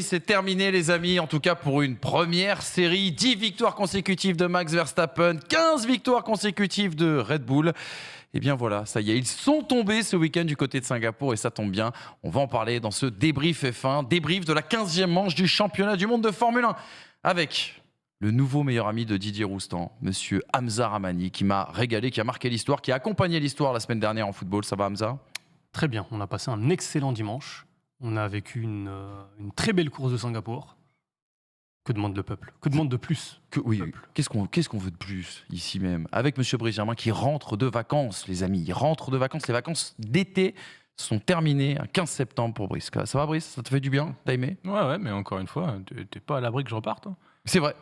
c'est terminé les amis, en tout cas pour une première série. 10 victoires consécutives de Max Verstappen, 15 victoires consécutives de Red Bull. Et bien voilà, ça y est, ils sont tombés ce week-end du côté de Singapour et ça tombe bien. On va en parler dans ce débrief F1, débrief de la 15e manche du championnat du monde de Formule 1 avec le nouveau meilleur ami de Didier Roustan, monsieur Hamza Rahmani, qui m'a régalé, qui a marqué l'histoire, qui a accompagné l'histoire la semaine dernière en football. Ça va Hamza ? Très bien, on a passé un excellent dimanche. On a vécu une très belle course de Singapour. Que demande le peuple ? Que demande de plus ? Oui, qu'est-ce qu'on veut de plus ici même ? Avec monsieur Brice Germain qui rentre de vacances, les amis. Il rentre de vacances. Les vacances d'été sont terminées un 15 septembre pour Brice. Ça va Brice ? Ça te fait du bien ? T'as aimé ? Ouais, mais encore une fois, t'es pas à l'abri que je reparte. Hein. C'est vrai,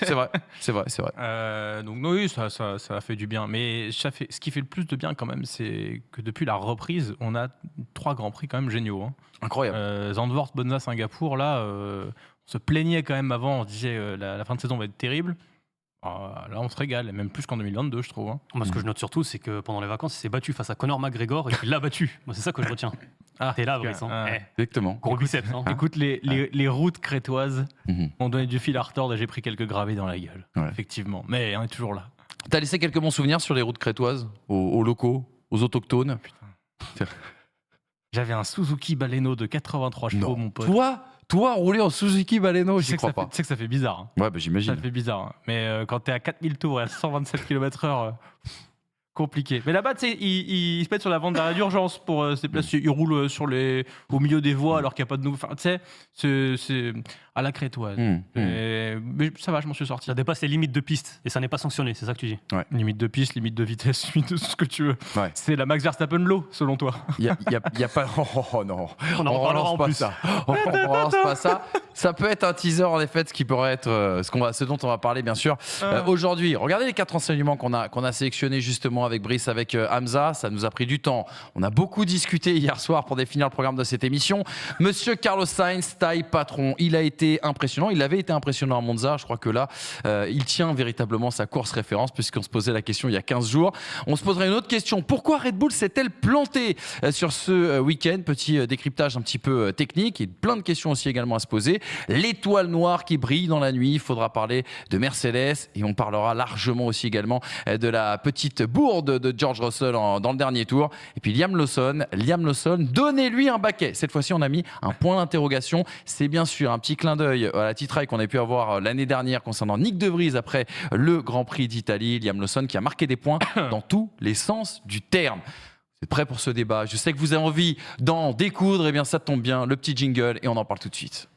c'est vrai. Donc oui, ça a fait du bien. Mais ce qui fait le plus de bien quand même, c'est que depuis la reprise, on a 3 grands prix quand même géniaux. Hein. Incroyable. Zandvoort, Monza, Singapour, là, on se plaignait quand même avant, on se disait la fin de saison va être terrible. Là, on se régale, et même plus qu'en 2022, je trouve. Hein. Moi, ce que je note surtout, c'est que pendant les vacances, il s'est battu face à Conor McGregor et qu'il l'a battu. Moi, c'est ça que je retiens. T'es là, Brice. Exactement. Gros biceps. Hein. Écoute, les routes crétoises ont donné du fil à retordre et j'ai pris quelques gravés dans la gueule. Ouais. Effectivement. Mais on est toujours là. T'as laissé quelques bons souvenirs sur les routes crétoises, aux locaux, aux autochtones ? Putain. J'avais un Suzuki Baleno de 83 chevaux, mon pote. Toi, rouler en Suzuki Baleno, j'y crois pas. Tu sais que ça fait bizarre. Hein. Ouais, j'imagine. Ça fait bizarre. Hein. Mais quand t'es à 4000 tours et à 127 km/h, compliqué. Mais là-bas, tu sais, ils se mettent sur la bande d'arrêt d'urgence pour ces places. Ils roulent au milieu des voies alors qu'il n'y a pas de nouveau. Enfin, tu sais, c'est à la crétoise. Mais ça va, je m'en suis sorti. Ça dépasse les limites de piste et ça n'est pas sanctionné, c'est ça que tu dis. Ouais. Limite de piste, limite de vitesse, limite de tout ce que tu veux. Ouais. C'est la Max Verstappen Low, selon toi. Il y a pas. Oh non. On en reparlera en plus. On relance pas ça. Ça peut être un teaser en effet, ce qui pourrait être ce dont on va parler bien sûr aujourd'hui. Regardez les 4 enseignements qu'on a sélectionnés justement avec Brice, avec Hamza. Ça nous a pris du temps. On a beaucoup discuté hier soir pour définir le programme de cette émission. Monsieur Carlos Sainz, taille patron, il a été impressionnant. Il avait été impressionnant à Monza. Je crois que là, il tient véritablement sa course référence puisqu'on se posait la question il y a 15 jours. On se poserait une autre question. Pourquoi Red Bull s'est-elle plantée sur ce week-end ? Petit décryptage un petit peu technique et plein de questions aussi également à se poser. L'étoile noire qui brille dans la nuit. Il faudra parler de Mercedes et on parlera largement aussi également de la petite bourde de George Russell dans le dernier tour. Et puis Liam Lawson, donnez-lui un baquet. Cette fois-ci, on a mis un point d'interrogation. C'est bien sûr un petit clin d'œil à la titraille qu'on a pu avoir l'année dernière concernant Nyck de Vries après le Grand Prix d'Italie. Liam Lawson qui a marqué des points dans tous les sens du terme. Vous êtes prêts pour ce débat ? Je sais que vous avez envie d'en découdre. Eh bien, ça tombe bien. Le petit jingle et on en parle tout de suite.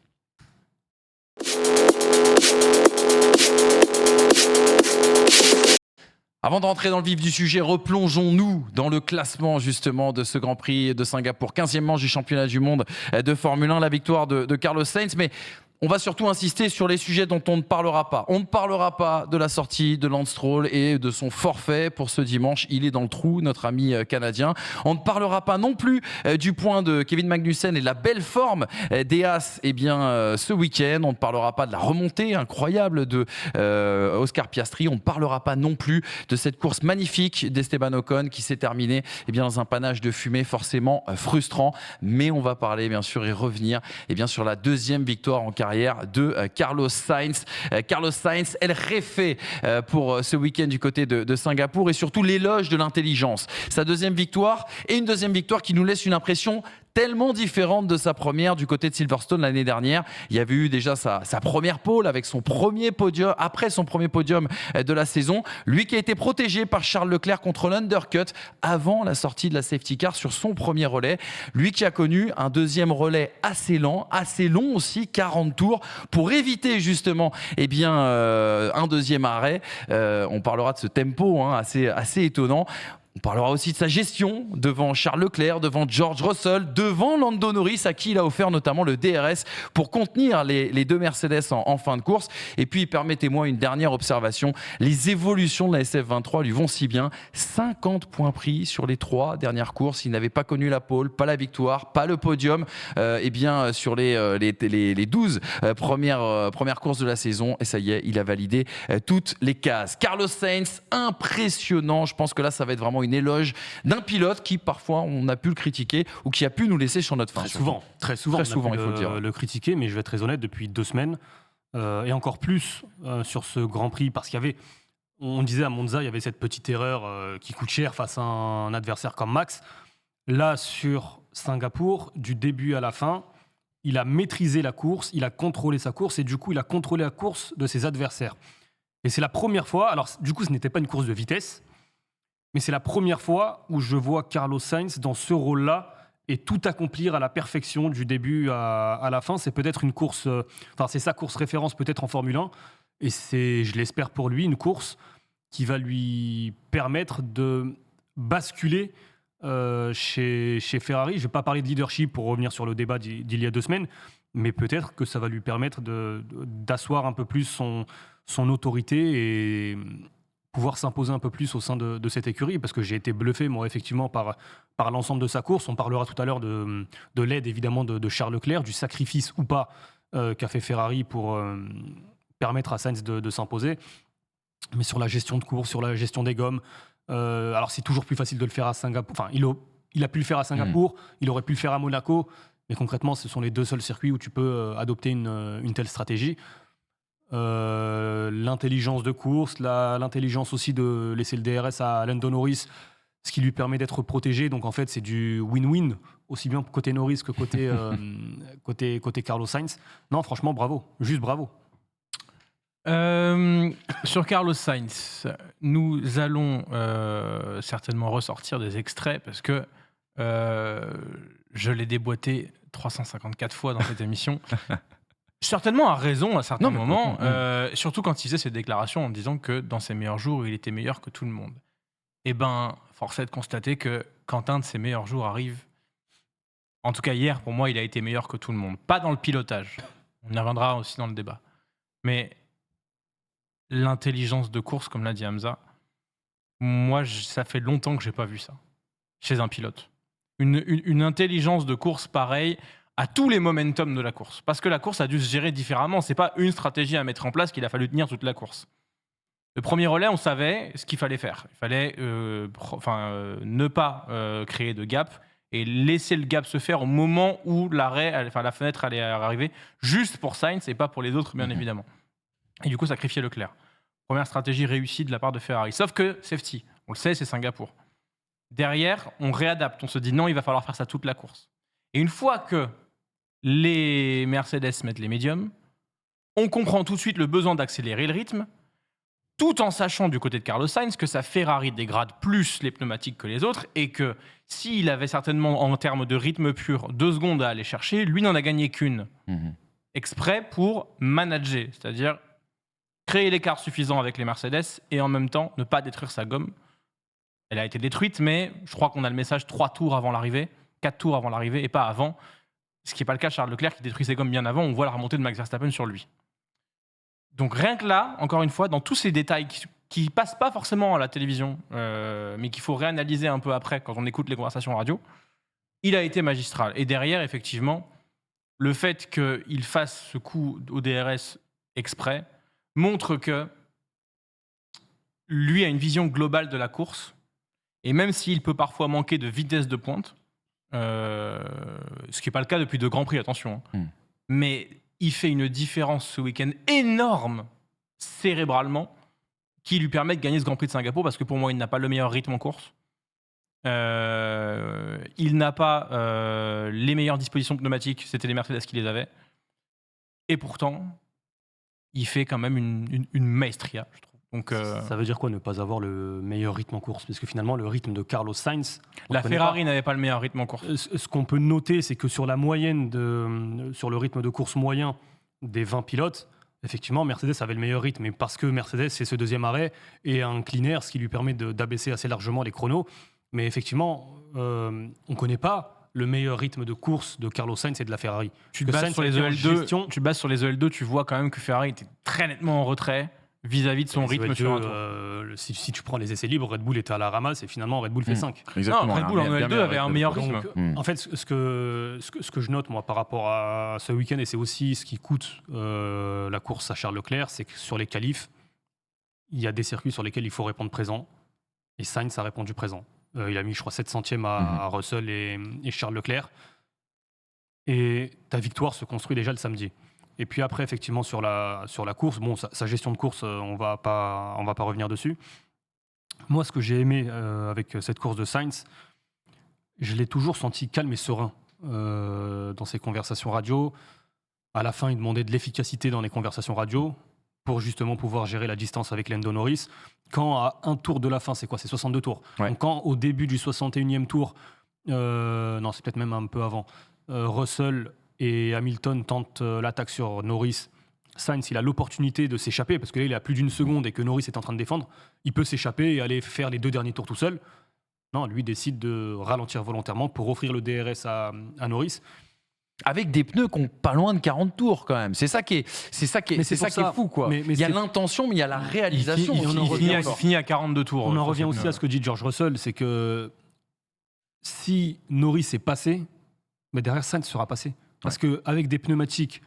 Avant d'entrer dans le vif du sujet, replongeons-nous dans le classement justement de ce Grand Prix de Singapour. 15e manche du championnat du monde de Formule 1, la victoire de Carlos Sainz. Mais on va surtout insister sur les sujets dont on ne parlera pas. On ne parlera pas de la sortie de Lance Stroll et de son forfait pour ce dimanche. Il est dans le trou, notre ami canadien. On ne parlera pas non plus du point de Kevin Magnussen et de la belle forme des Haas ce week-end. On ne parlera pas de la remontée incroyable de Oscar Piastri. On ne parlera pas non plus de cette course magnifique d'Esteban Ocon qui s'est terminée dans un panache de fumée forcément frustrant. Mais on va parler bien sûr et revenir sur la 2e victoire en carrière de Carlos Sainz. Carlos Sainz, El Jefe pour ce week-end du côté de Singapour et surtout l'éloge de l'intelligence. Sa 2e victoire et une 2e victoire qui nous laisse une impression tellement différente de sa première du côté de Silverstone l'année dernière. Il y avait eu déjà sa première pole avec son premier podium, après son premier podium de la saison. Lui qui a été protégé par Charles Leclerc contre l'undercut avant la sortie de la safety car sur son premier relais. Lui qui a connu un 2e relais assez lent, assez long aussi, 40 tours, pour éviter justement un 2e arrêt. On parlera de ce tempo assez étonnant. On parlera aussi de sa gestion devant Charles Leclerc, devant George Russell, devant Lando Norris, à qui il a offert notamment le DRS pour contenir les 2 Mercedes en fin de course. Et puis, permettez-moi une dernière observation. Les évolutions de la SF23 lui vont si bien. 50 points pris sur les 3 dernières courses. Il n'avait pas connu la pole, pas la victoire, pas le podium. Sur les 12 premières courses de la saison. Et ça y est, il a validé toutes les cases. Carlos Sainz, impressionnant. Je pense que là, ça va être vraiment une éloge d'un pilote qui, parfois, on a pu le critiquer ou qui a pu nous laisser sur notre faim. Très souvent, il faut le dire. Le critiquer, mais je vais être très honnête, depuis 2 semaines, et encore plus sur ce Grand Prix, parce qu'il y avait, on disait à Monza, il y avait cette petite erreur qui coûte cher face à un adversaire comme Max. Là, sur Singapour, du début à la fin, il a maîtrisé la course, il a contrôlé sa course, et du coup, il a contrôlé la course de ses adversaires. Et c'est la première fois, alors du coup, ce n'était pas une course de vitesse, mais c'est la première fois où je vois Carlos Sainz dans ce rôle-là et tout accomplir à la perfection du début à la fin. C'est peut-être une course, c'est sa course référence peut-être en Formule 1, et c'est, je l'espère pour lui, une course qui va lui permettre de basculer chez Ferrari. Je ne vais pas parler de leadership pour revenir sur le débat d'il y a 2 semaines, mais peut-être que ça va lui permettre d'asseoir un peu plus son autorité et pouvoir s'imposer un peu plus au sein de cette écurie, parce que j'ai été bluffé, moi, effectivement, par l'ensemble de sa course. On parlera tout à l'heure de l'aide, évidemment, de Charles Leclerc, du sacrifice ou pas qu'a fait Ferrari pour permettre à Sainz de s'imposer. Mais sur la gestion de course, sur la gestion des gommes, alors c'est toujours plus facile de le faire à Singapour. Enfin, il a pu le faire à Singapour, il aurait pu le faire à Monaco, mais concrètement, ce sont les 2 seuls circuits où tu peux adopter une telle stratégie. L'intelligence de course, l'intelligence aussi de laisser le DRS à Lando Norris, ce qui lui permet d'être protégé. Donc en fait, c'est du win-win, aussi bien côté Norris que côté Carlos Sainz. Non, franchement, bravo, juste bravo. Sur Carlos Sainz, nous allons certainement ressortir des extraits parce que je l'ai déboîté 354 fois dans cette émission. Certainement à raison à certains moments, surtout quand il faisait ses déclarations en disant que dans ses meilleurs jours, il était meilleur que tout le monde. Eh ben, force est de constater que quand un de ses meilleurs jours arrive, en tout cas hier, pour moi, il a été meilleur que tout le monde. Pas dans le pilotage, on y reviendra aussi dans le débat, mais l'intelligence de course, comme l'a dit Hamza, moi, ça fait longtemps que j'ai pas vu ça chez un pilote. Une intelligence de course pareille à tous les momentum de la course. Parce que la course a dû se gérer différemment. C'est pas une stratégie à mettre en place qu'il a fallu tenir toute la course. Le premier relais, on savait ce qu'il fallait faire. Il fallait ne pas créer de gap et laisser le gap se faire au moment où la fenêtre allait arriver, juste pour Sainz et pas pour les autres, bien évidemment. Et du coup, sacrifier Leclerc. Première stratégie réussie de la part de Ferrari. Sauf que safety, on le sait, c'est Singapour. Derrière, on réadapte. On se dit non, il va falloir faire ça toute la course. Et une fois que les Mercedes mettent les médiums, on comprend tout de suite le besoin d'accélérer le rythme, tout en sachant du côté de Carlos Sainz que sa Ferrari dégrade plus les pneumatiques que les autres et que s'il avait certainement, en termes de rythme pur, 2 secondes à aller chercher, lui n'en a gagné qu'une. Exprès pour manager, c'est-à-dire créer l'écart suffisant avec les Mercedes et en même temps ne pas détruire sa gomme. Elle a été détruite, mais je crois qu'on a le message 3 tours avant l'arrivée, 4 tours avant l'arrivée et pas avant. Ce qui n'est pas le cas de Charles Leclerc qui détruit ses gommes bien avant. On voit la remontée de Max Verstappen sur lui. Donc rien que là, encore une fois, dans tous ces détails qui passent pas forcément à la télévision, mais qu'il faut réanalyser un peu après quand on écoute les conversations radio, il a été magistral. Et derrière, effectivement, le fait qu'il fasse ce coup au DRS exprès montre que lui a une vision globale de la course. Et même s'il peut parfois manquer de vitesse de pointe, ce qui n'est pas le cas depuis 2 Grands Prix, attention. Mais il fait une différence ce week-end énorme, cérébralement, qui lui permet de gagner ce Grand Prix de Singapour, parce que pour moi, il n'a pas le meilleur rythme en course. Il n'a pas les meilleures dispositions pneumatiques, c'était les Mercedes qui les avaient. Et pourtant, il fait quand même une maestria, je trouve. Donc, ça veut dire quoi ne pas avoir le meilleur rythme en course? Parce que finalement, le rythme de Carlos Sainz... La Ferrari n'avait pas le meilleur rythme en course. Ce qu'on peut noter, c'est que sur la moyenne, sur le rythme de course moyen des 20 pilotes, effectivement, Mercedes avait le meilleur rythme. Mais parce que Mercedes fait ce 2e arrêt et un clean air, ce qui lui permet d'abaisser assez largement les chronos. Mais effectivement, on ne connaît pas le meilleur rythme de course de Carlos Sainz et de la Ferrari. Tu te bases sur les EL2, tu vois quand même que Ferrari était très nettement en retrait vis-à-vis de son rythme sur un tour. Si tu prends les essais libres, Red Bull était à la ramasse et finalement Red Bull fait 5. Exactement. Non, Red Bull en EL2 avait un meilleur rythme. En fait, ce que je note moi par rapport à ce week-end, et c'est aussi ce qui coûte la course à Charles Leclerc, c'est que sur les qualifs, il y a des circuits sur lesquels il faut répondre présent. Et Sainz a répondu présent. Il a mis, je crois, 7 centièmes à Russell et Charles Leclerc. Et ta victoire se construit déjà le samedi. Et puis après, effectivement, sur la course, bon, sa gestion de course, on va pas revenir dessus. Moi, ce que j'ai aimé avec cette course de Sainz, je l'ai toujours senti calme et serein dans ses conversations radio. À la fin, il demandait de l'efficacité dans les conversations radio pour justement pouvoir gérer la distance avec Lando Norris. Quand à un tour de la fin, c'est quoi ? C'est 62 tours. Ouais. Donc quand au début du 61e tour, non, c'est peut-être même un peu avant, Russell et Hamilton tentent l'attaque sur Norris, Sainz, il a l'opportunité de s'échapper parce que là, il est à plus d'une seconde et que Norris est en train de défendre. Il peut s'échapper et aller faire les 2 derniers tours tout seul. Non, lui décide de ralentir volontairement pour offrir le DRS à Norris. Avec des pneus qui ont pas loin de 40 tours quand même. C'est ça qui est fou, quoi. Mais il y a c'est- l'intention, mais il y a la réalisation. il aussi. Il finit à 42 tours. On en sur revient ce aussi pneu. à ce que dit George Russell, c'est que si Norris est passé, mais derrière Sainz sera passé. Parce qu'avec des pneumatiques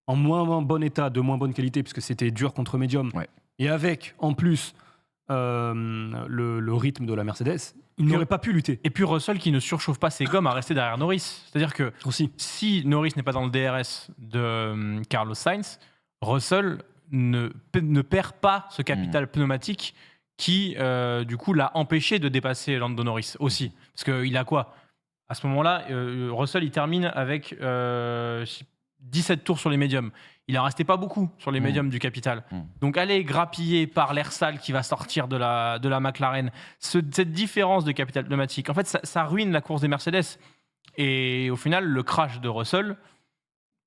en moins bon état, de moins bonne qualité, puisque c'était dur contre médium, et avec en plus le rythme de la Mercedes, il n'aurait pas pu lutter. Et puis Russell qui ne surchauffe pas ses gommes à rester derrière Norris. C'est-à-dire que Aussi. si Norris n'est pas dans le DRS de Carlos Sainz, Russell ne perd pas ce capital pneumatique qui, du coup, l'a empêché de dépasser Lando Norris aussi. Parce qu'il a quoi ? À ce moment-là, Russell, il termine avec 17 tours sur les médiums. Il en restait pas beaucoup sur les médiums du capital. Donc aller grappiller par l'air sale qui va sortir de la McLaren, cette différence de capital pneumatique, en fait, ça ruine la course des Mercedes. Et au final, le crash de Russell,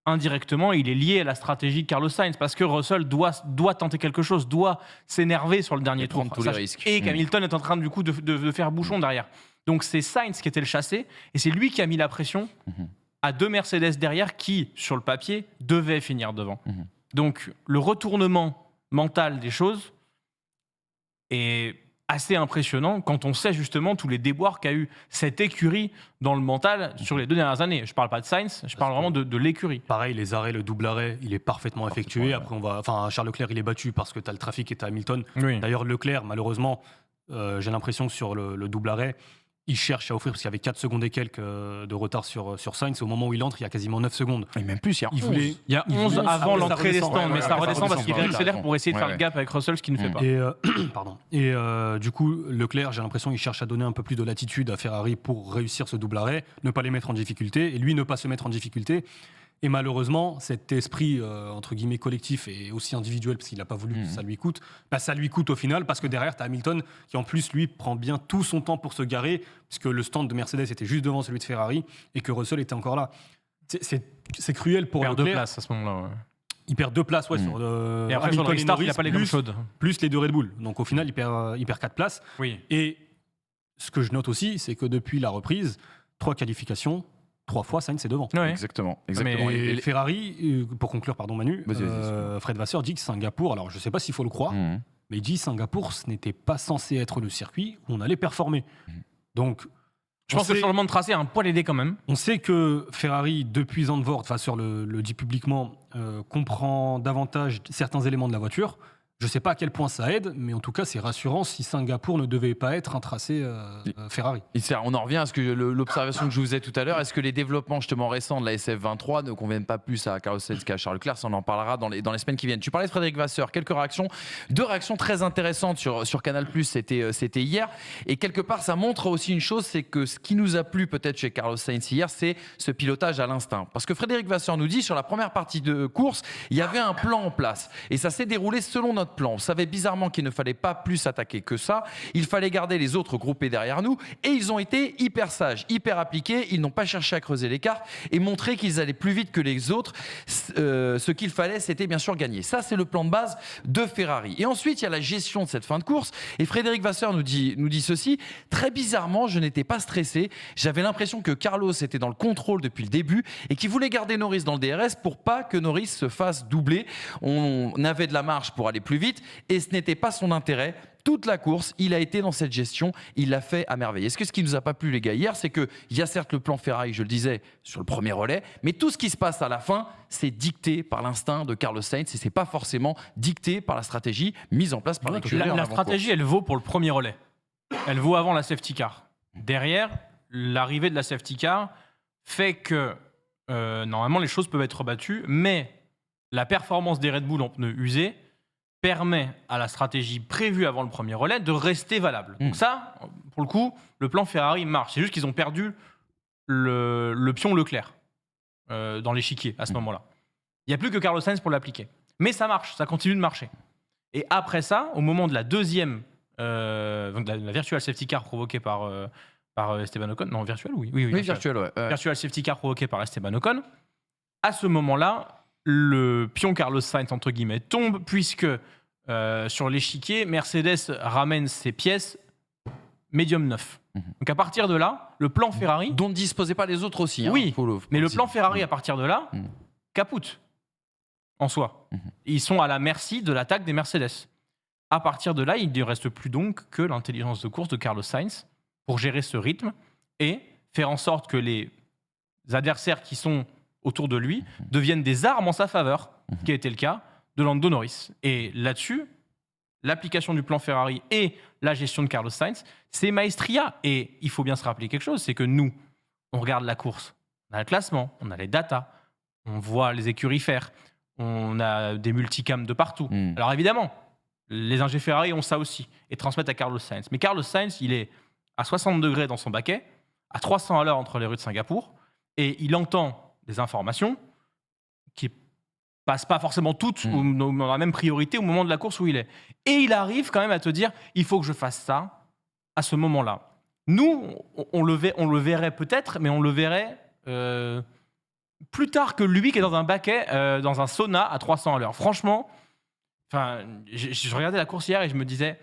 indirectement, il est lié à la stratégie de Carlos Sainz parce que Russell doit tenter quelque chose, doit s'énerver sur le dernier tour. prendre tous les risques. Et qu'Hamilton est en train du coup de faire bouchon derrière. Donc c'est Sainz qui était le chassé et c'est lui qui a mis la pression à 2 Mercedes derrière qui, sur le papier, devaient finir devant. Donc le retournement mental des choses est assez impressionnant quand on sait justement tous les déboires qu'a eu cette écurie dans le mental sur les 2 dernières années. Je ne parle pas de Sainz, je parle vraiment de l'écurie. Pareil, les arrêts, le double arrêt, il est parfaitement effectué. Après, Charles Leclerc, il est battu parce que tu as le trafic et tu as Hamilton. Oui. D'ailleurs, Leclerc, malheureusement, j'ai l'impression que sur le double arrêt, il cherche à offrir, parce qu'il y avait 4 secondes et quelques de retard sur Sainz. Au moment où il entre, il y a quasiment 9 secondes. Et même plus, Il voulait, Il y a 11 voulait- avant après, ça l'entrée des redescend. stands, mais ça redescend parce qu'il redescend. réaccélère pour essayer de faire le gap avec Russell, ce qu'il ne fait pas. Et, pardon. Et du coup, Leclerc, j'ai l'impression qu'il cherche à donner un peu plus de latitude à Ferrari pour réussir ce double arrêt, ne pas les mettre en difficulté, et lui ne pas se mettre en difficulté. Et malheureusement, cet esprit, entre guillemets, collectif et aussi individuel, parce qu'il n'a pas voulu que ça lui coûte, ça lui coûte au final, parce que derrière, tu as Hamilton qui, en plus, lui, prend bien tout son temps pour se garer, puisque le stand de Mercedes était juste devant celui de Ferrari, et que Russell était encore là. C'est cruel pour Il perd 2 Leclerc. places à ce moment-là. Ouais. Il perd 2 places, sur Et après, Hamilton sur le restart, Norris, il n'a pas les gommes chaudes. plus les 2 Red Bull. Donc au final, il perd 4 places. Oui. Et ce que je note aussi, c'est que depuis la reprise, 3 qualifications, 3 fois Sainz est devant. Ouais. Exactement. Et Ferrari, pour conclure, pardon Manu, Vas-y. Fred Vasseur dit que Singapour, alors je ne sais pas s'il faut le croire, mais il dit Singapour, ce n'était pas censé être le circuit où on allait performer. Donc, Je pense que le changement de tracé a un poil aidé quand même. on sait que Ferrari, depuis Zandvoort, Vasseur le dit publiquement, comprend davantage certains éléments de la voiture. Je ne sais pas à quel point ça aide, mais en tout cas, c'est rassurant si Singapour ne devait pas être un tracé Ferrari. On en revient à ce que l'observation que je vous faisais tout à l'heure. Est-ce que les développements justement récents de la SF23 ne conviennent pas plus à Carlos Sainz qu'à Charles Leclerc? Ça, on en parlera dans les semaines qui viennent. Tu parlais de Frédéric Vasseur. Quelques réactions, 2 réactions très intéressantes sur Canal+. C'était hier. Et quelque part, ça montre aussi une chose, c'est que ce qui nous a plu peut-être chez Carlos Sainz hier, c'est ce pilotage à l'instinct. Parce que Frédéric Vasseur nous dit, sur la première partie de course, il y avait un plan en place. Et ça s'est déroulé selon notre plan. On savait bizarrement qu'il ne fallait pas plus attaquer que ça. Il fallait garder les autres groupés derrière nous. Et ils ont été hyper sages, hyper appliqués. Ils n'ont pas cherché à creuser l'écart et montrer qu'ils allaient plus vite que les autres. Ce qu'il fallait, c'était bien sûr gagner. Ça, c'est le plan de base de Ferrari. Et ensuite, il y a la gestion de cette fin de course. Et Frédéric Vasseur nous dit ceci. Très bizarrement, je n'étais pas stressé. J'avais l'impression que Carlos était dans le contrôle depuis le début et qu'il voulait garder Norris dans le DRS pour pas que Norris se fasse doubler. On avait de la marge pour aller plus vite et ce n'était pas son intérêt. Toute la course, il a été dans cette gestion, il l'a fait à merveille. Est-ce que ce qui nous a pas plu, les gars, hier, c'est qu'il y a certes le plan Ferrari, je le disais, sur le premier relais, mais tout ce qui se passe à la fin, c'est dicté par l'instinct de Carlos Sainz et c'est pas forcément dicté par la stratégie mise en place par l'écurie. La stratégie, elle vaut pour le premier relais. Elle vaut avant la safety car. Derrière, l'arrivée de la safety car fait que normalement les choses peuvent être rebattues, mais la performance des Red Bull en pneus usés permet à la stratégie prévue avant le premier relais de rester valable. Donc ça, pour le coup, le plan Ferrari marche. C'est juste qu'ils ont perdu le pion Leclerc dans l'échiquier à ce moment-là. Il n'y a plus que Carlos Sainz pour l'appliquer. Mais ça marche, ça continue de marcher. Et après ça, au moment de la deuxième, donc la virtual safety car provoquée par Esteban Ocon, non, virtual, oui, virtuel, ouais. virtual safety car provoquée par Esteban Ocon, à ce moment-là, le pion Carlos Sainz, entre guillemets, tombe, puisque sur l'échiquier, Mercedes ramène ses pièces médium 9. Donc à partir de là, le plan Ferrari... Dont ne disposaient pas les autres aussi. Oui, faut mais le préciser. plan Ferrari, à partir de là, capoute, en soi. Ils sont à la merci de l'attaque des Mercedes. À partir de là, il ne reste plus donc que l'intelligence de course de Carlos Sainz pour gérer ce rythme et faire en sorte que les adversaires qui sont autour de lui deviennent des armes en sa faveur, ce qui a été le cas de Lando Norris. Et là-dessus, l'application du plan Ferrari et la gestion de Carlos Sainz, c'est maestria. Et il faut bien se rappeler quelque chose, c'est que nous, on regarde la course, on a le classement, on a les datas, on voit les écuries faire, on a des multicams de partout. Alors évidemment, les ingés Ferrari ont ça aussi et transmettent à Carlos Sainz. Mais Carlos Sainz, il est à 60 degrés dans son baquet, à 300 à l'heure entre les rues de Singapour, et il entend des informations qui passent pas forcément toutes dans la même priorité au moment de la course où il est. Et il arrive quand même à te dire, il faut que je fasse ça à ce moment-là. Nous, on le verrait peut-être, mais on le verrait plus tard que lui qui est dans un baquet, dans un sauna à 300 à l'heure. Franchement, je regardais la course hier et je me disais,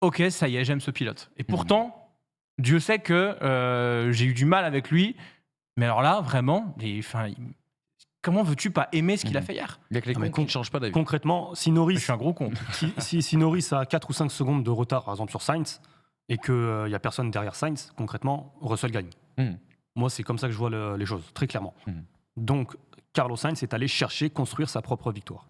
ok, ça y est, j'aime ce pilote. Et pourtant, Dieu sait que j'ai eu du mal avec lui. Mais alors là, vraiment, comment veux-tu pas aimer ce qu'il a fait hier? Il y a que les cons qui ne changent pas d'avis. Concrètement, si Je Norris, suis un gros con. si Norris a 4 ou 5 secondes de retard, par exemple, sur Sainz, et qu'il n'y a personne derrière Sainz, concrètement, Russell gagne. Moi, c'est comme ça que je vois les choses, très clairement. Donc, Carlos Sainz est allé chercher, construire sa propre victoire.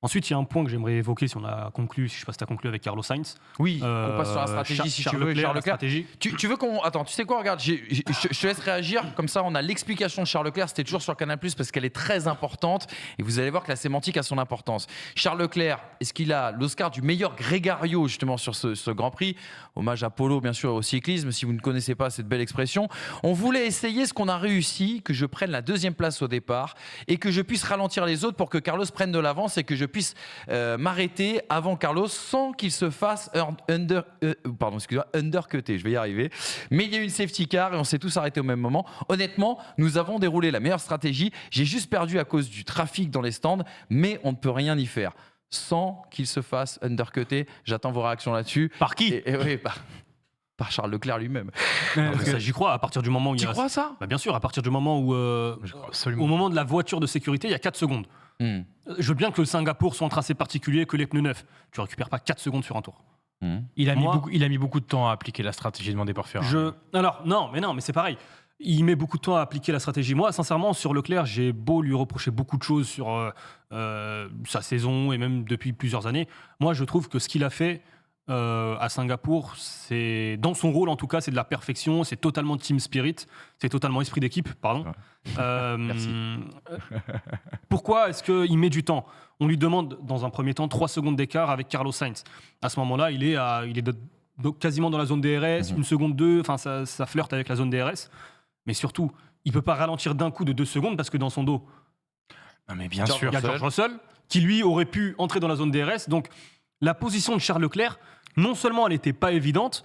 Ensuite, il y a un point que j'aimerais évoquer si on a conclu, si je sais pas si tu as conclu avec Carlos Sainz. Oui, on passe sur la stratégie si tu veux, Charles Leclerc. Tu veux qu'on... Attends, tu sais quoi, regarde, je te laisse réagir, comme ça on a l'explication de Charles Leclerc, c'était toujours sur Canal+, parce qu'elle est très importante, et vous allez voir que la sémantique a son importance. Charles Leclerc, est-ce qu'il a l'Oscar du meilleur grégario justement sur ce Grand Prix? Hommage à Polo, bien sûr, au cyclisme, si vous ne connaissez pas cette belle expression. On voulait essayer ce qu'on a réussi, que je prenne la deuxième place au départ, et que je puisse ralentir les autres pour que Carlos prenne de l'avance, et que je puisse m'arrêter avant Carlos sans qu'il se fasse undercutter, je vais y arriver. Mais il y a eu une safety car et on s'est tous arrêtés au même moment. Honnêtement, nous avons déroulé la meilleure stratégie. J'ai juste perdu à cause du trafic dans les stands, mais on ne peut rien y faire. Sans qu'il se fasse undercutter, j'attends vos réactions là-dessus. Par qui? Oui, par Charles Leclerc lui-même. Ça, j'y crois, à partir du moment où Tu crois ça? Bien sûr, à partir du moment où, au moment de la voiture de sécurité, il y a 4 secondes. Je veux bien que le Singapour soit un tracé particulier, que les pneus neufs. Tu récupères pas 4 secondes sur un tour. Il a mis beaucoup de temps à appliquer la stratégie demandée par Ferrari. Alors, non, mais c'est pareil. Il met beaucoup de temps à appliquer la stratégie. Moi, sincèrement, sur Leclerc, j'ai beau lui reprocher beaucoup de choses sur sa saison et même depuis plusieurs années. Moi, je trouve que ce qu'il a fait à Singapour, c'est, dans son rôle en tout cas, c'est de la perfection, c'est totalement team spirit, c'est totalement esprit d'équipe, pardon. Merci. Pourquoi est-ce qu'il met du temps? On lui demande dans un premier temps 3 secondes d'écart avec Carlos Sainz. À ce moment-là, il est quasiment dans la zone DRS, une seconde 2, enfin ça flirte avec la zone DRS. Mais surtout, il ne peut pas ralentir d'un coup de 2 secondes parce que dans son dos, Non mais bien sûr. il y a George Russell qui lui aurait pu entrer dans la zone DRS. Donc la position de Charles Leclerc, non seulement elle n'était pas évidente,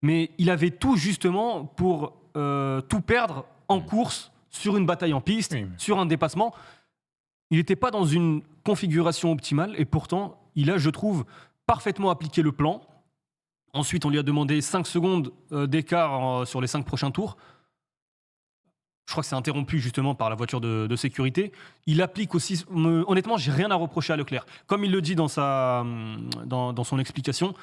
mais il avait tout justement pour tout perdre en course, sur une bataille en piste, sur un dépassement. Il n'était pas dans une configuration optimale et pourtant, il a, je trouve, parfaitement appliqué le plan. Ensuite, on lui a demandé 5 secondes d'écart sur les 5 prochains tours. Je crois que c'est interrompu justement par la voiture de sécurité. Il applique aussi... honnêtement, j'ai rien à reprocher à Leclerc. Comme il le dit dans son explication,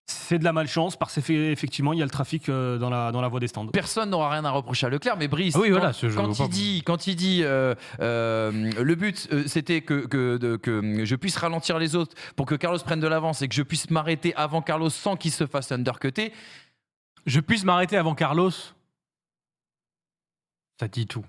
c'est de la malchance parce qu'effectivement, il y a le trafic dans la voie des stands. Personne n'aura rien à reprocher à Leclerc, mais Brice, Oui, voilà, quand il dit le but c'était que je puisse ralentir les autres pour que Carlos prenne de l'avance et que je puisse m'arrêter avant Carlos sans qu'il se fasse undercutter, je puisse m'arrêter avant Carlos, ça dit tout.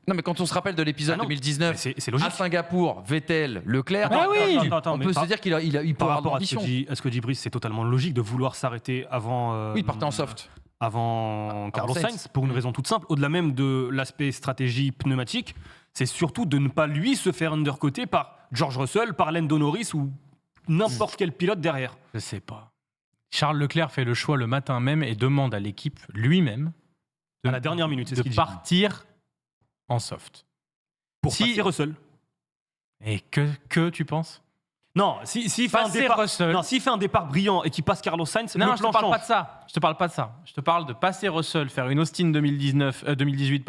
Non, mais quand on se rappelle de l'épisode Ah non, 2019 c'est logique. à Singapour, Vettel, Leclerc, Ah oui. Attends, on mais peut se par- dire qu'il peut Par avoir de rapport à ce l'ambition. que dit Brice, c'est totalement logique de vouloir s'arrêter avant. Oui, il partait en soft. Avant Carlos Sainz. Sainz, pour une raison toute simple. Au-delà même de l'aspect stratégie pneumatique, c'est surtout de ne pas lui se faire undercoter par George Russell, par Lando Norris ou n'importe quel pilote derrière. Je sais pas. Charles Leclerc fait le choix le matin même et demande à l'équipe lui-même À la dernière minute, c'est ce de qu'il dit. partir en soft. Pour Si- passer Russell. Et que tu penses? Non, s'il fait un Passer départ, Russell. non, s'il fait un départ brillant et qu'il passe Carlos Sainz, Non, le je te plan parle change. pas de ça. Je te parle pas de ça. Je te parle de passer Russell, faire une Austin 2018,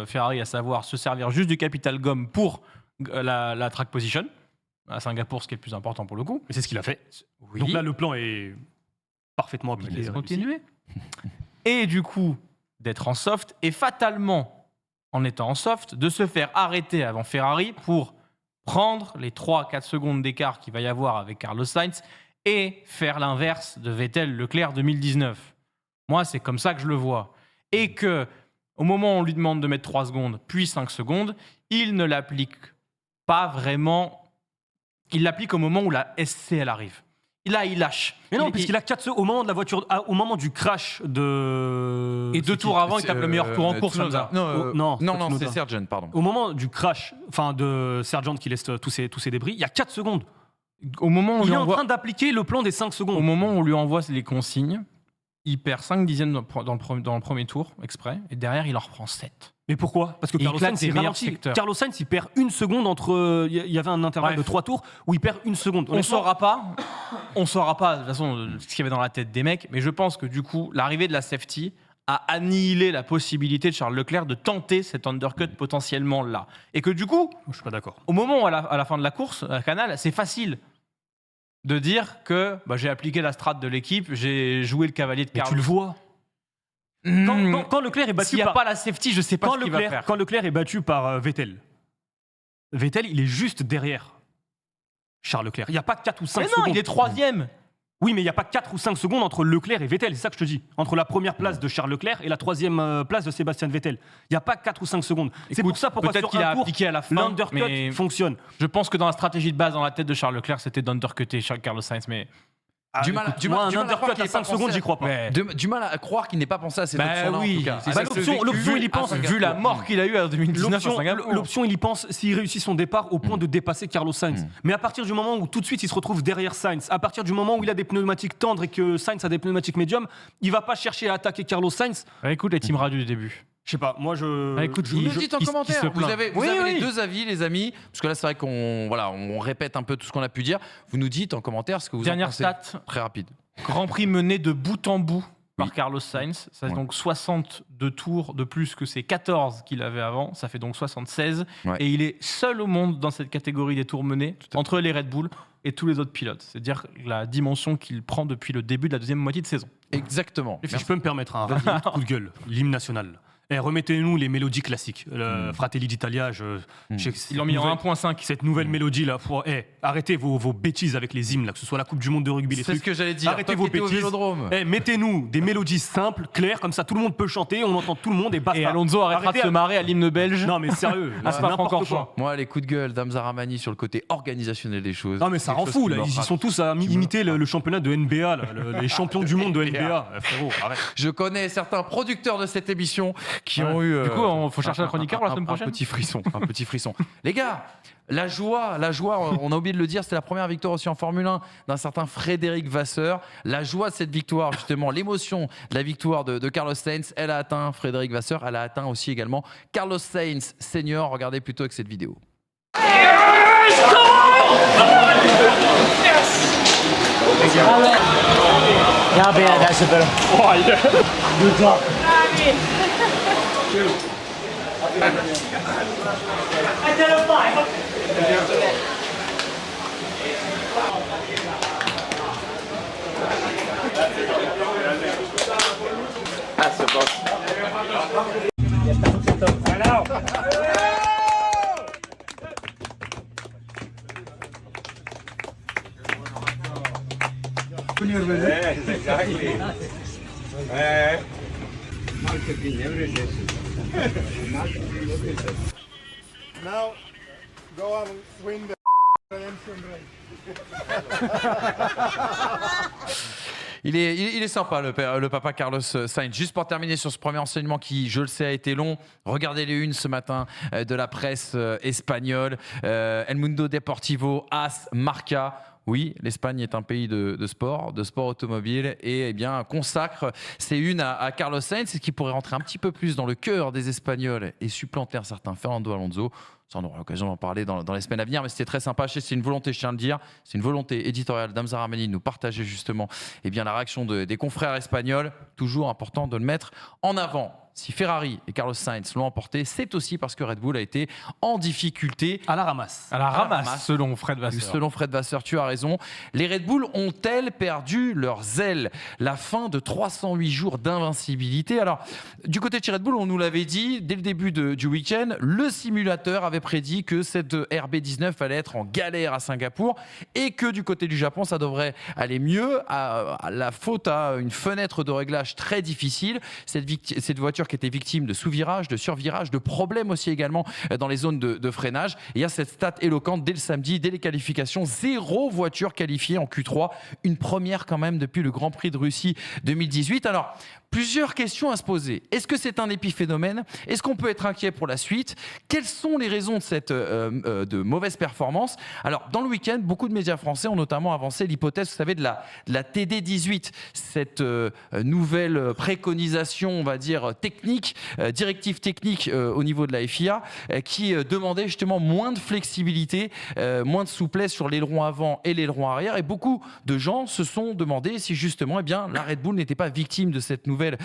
Ferrari, à savoir se servir juste du capital gomme pour la track position à Singapour, ce qui est le plus important pour le coup. Mais c'est ce qu'il a fait. Oui. Donc là, le plan est parfaitement appliqué. Laisse réussi. continuer. Et du coup, d'être en soft et fatalement, en étant en soft, de se faire arrêter avant Ferrari pour prendre les 3-4 secondes d'écart qu'il va y avoir avec Carlos Sainz et faire l'inverse de Vettel-Leclerc 2019. Moi, c'est comme ça que je le vois. Et que, au moment où on lui demande de mettre 3 secondes, puis 5 secondes, il ne l'applique pas vraiment. Il l'applique au moment où la SC elle arrive. Là, il lâche. Mais non, Il- puisqu'il a 4 secondes au moment de la voiture, au moment du crash de. Et 2 tours avant, il tape le meilleur tour en course. Tsunoda. comme ça. Non, non, non, Tsunoda. c'est Sergeant, pardon. Au moment du crash, enfin de Sargent qui laisse tous ses débris, il y a 4 secondes. Au moment où on Il lui est en envoie- train d'appliquer le plan des 5 Au secondes. moment où on lui envoie les consignes, il perd 5 dixièmes dans le premier tour, exprès, et derrière, il en reprend 7. Mais pourquoi? Parce que Il Carlos claque Sainz, des il meilleurs ralentit. secteurs. Carlos Sainz, il perd 1 seconde entre. Il y avait un intervalle Bref. de 3 tours où il perd 1 seconde. On Honnêtement, saura pas, de toute façon, ce qu'il y avait dans la tête des mecs, mais je pense que du coup, l'arrivée de la safety a annihilé la possibilité de Charles Leclerc de tenter cet undercut potentiellement là. Et que du coup, je suis pas d'accord. au moment où à la fin de la course, à Canal, c'est facile de dire que j'ai appliqué la strat de l'équipe, j'ai joué le cavalier de Mais Carlos. tu le vois. Quand Leclerc est battu S'il n'y a par. pas la safety, je sais pas Quand ce qu'il va faire. Quand Leclerc est battu par Vettel, il est juste derrière Charles Leclerc. Il n'y a pas 4 ou 5 Mais non, secondes. il est troisième. Oui, mais il n'y a pas 4 ou 5 secondes entre Leclerc et Vettel, c'est ça que je te dis. Entre la première place de Charles Leclerc et la troisième place de Sébastien Vettel. Il n'y a pas 4 ou 5 secondes. C'est Écoute, pour ça pourquoi peut-être sur qu'il a un tour, appliqué à la fin, l'undercut mais fonctionne. je pense que dans la stratégie de base, dans la tête de Charles Leclerc, c'était d'undercutter Carlos Sainz. Mais Du mal à- écoute, du moi, mal- du un mal à croire undercut qu'il à ait pas 5 secondes, pensé. j'y crois pas. Ouais. Du mal à croire qu'il n'ait pas pensé à cette option-là, en tout cas. c'est Bah, ça, l'option, il y pense. vu la mort qu'il a eue en 2019 à Singapour. L'option, il y pense s'il réussit son départ au point de dépasser Carlos Sainz. Mais à partir du moment où tout de suite il se retrouve derrière Sainz, à partir du moment où il a des pneumatiques tendres et que Sainz a des pneumatiques médiums, il va pas chercher à attaquer Carlos Sainz. Écoute les team radio du début. Je sais pas, moi je. Écoute, Vous nous il- dites en il- il se commentaire, vous plaint. avez, Oui, les oui. deux avis, les amis, parce que là c'est vrai on répète un peu tout ce qu'on a pu dire. Vous nous dites en commentaire ce que vous en Dernière pensez. stat, Très rapide. Grand Prix mené de bout en bout par Oui. Carlos Sainz. Ça fait Ouais. donc 62 tours de plus que ses 14 qu'il avait avant. Ça fait donc 76. Ouais. Et il est seul au monde dans cette catégorie des tours menés entre les Red Bull et tous les autres pilotes. C'est-à-dire la dimension qu'il prend depuis le début de la deuxième moitié de saison. Exactement. Si je peux me permettre un rapide coup de gueule, l'hymne national. Remettez-nous les mélodies classiques. Fratelli d'Italia, Ils l'ont mis en 1.5. Cette nouvelle mélodie là, arrêtez vos bêtises avec les hymnes là, que ce soit la Coupe du Monde de rugby, les C'est ce trucs. que j'allais dire. Arrêtez Toi vos qui étais au bêtises. Vélodrome. Mettez-nous des mélodies simples, claires, comme ça tout le monde peut chanter, on entend tout le monde et basta. Et Alonso arrêtera Arrêtez de se marrer à l'hymne belge. Non mais sérieux, Ah, c'est c'est pas n'importe Francorchamps. quoi. Moi, les coups de gueule d'Hamza Ramani sur le côté organisationnel des choses. Non mais ça quelque rend chose fou qui là, me ils frappe. sont tous à imiter le championnat de NBA, là, les champions du monde de NBA. NBA. Frérot, arrête. Je connais certains producteurs de cette émission qui ont eu. Du coup, faut chercher un chroniqueur pour la semaine prochaine. Un petit frisson, un petit frisson. Les gars, la joie, on a oublié de le dire, c'était la première victoire aussi en Formule 1 d'un certain Frédéric Vasseur. La joie de cette victoire, justement, l'émotion de la victoire de Carlos Sainz, elle a atteint Frédéric Vasseur, elle a atteint aussi également Carlos Sainz Senior. Regardez plutôt avec cette vidéo. Not bad, that's a bit of... Good luck. Exactly. Marketing, every day. Marketing, every day. Now, go and win the redemption race. Il est sympa, le papa Carlos Sainz. Juste pour terminer sur ce premier enseignement qui, je le sais, a été long. Regardez les unes ce matin de la presse espagnole. El Mundo Deportivo, AS, Marca. Oui, l'Espagne est un pays de sport automobile et bien consacre ses unes à Carlos Sainz, qui pourrait rentrer un petit peu plus dans le cœur des Espagnols et supplanter un certain Fernando Alonso. Ça, on aura l'occasion d'en parler dans les semaines à venir, mais c'était très sympa. C'est une volonté, je tiens à le dire, c'est une volonté éditoriale d'Hamza Ramani de nous partager justement la réaction des confrères espagnols. Toujours important de le mettre en avant. Si Ferrari et Carlos Sainz l'ont emporté, c'est aussi parce que Red Bull a été en difficulté. À la ramasse. À la ramasse, selon Fred Vasseur. Selon Fred Vasseur, tu as raison. Les Red Bull ont-elles perdu leurs ailes? La fin de 308 jours d'invincibilité. Alors, du côté de chez Red Bull, on nous l'avait dit dès le début du week-end, le simulateur avait prédit que cette RB19 allait être en galère à Singapour et que du côté du Japon, ça devrait aller mieux. La faute à une fenêtre de réglage très difficile. Cette voiture qui était victime de sous-virage, de survirage, de problèmes aussi également dans les zones de freinage. Et il y a cette stat éloquente dès le samedi, dès les qualifications, 0 voiture qualifiée en Q3, une première quand même depuis le Grand Prix de Russie 2018. Alors, plusieurs questions à se poser. Est-ce que c'est un épiphénomène? Est-ce qu'on peut être inquiet pour la suite? Quelles sont les raisons de cette de mauvaise performance? Alors, dans le week-end, beaucoup de médias français ont notamment avancé l'hypothèse, vous savez, de la TD18, cette nouvelle préconisation, on va dire, technique, directive technique au niveau de la FIA, qui demandait justement moins de flexibilité, moins de souplesse sur l'aileron avant et l'aileron arrière. Et beaucoup de gens se sont demandé si justement la Red Bull n'était pas victime de cette nouvelle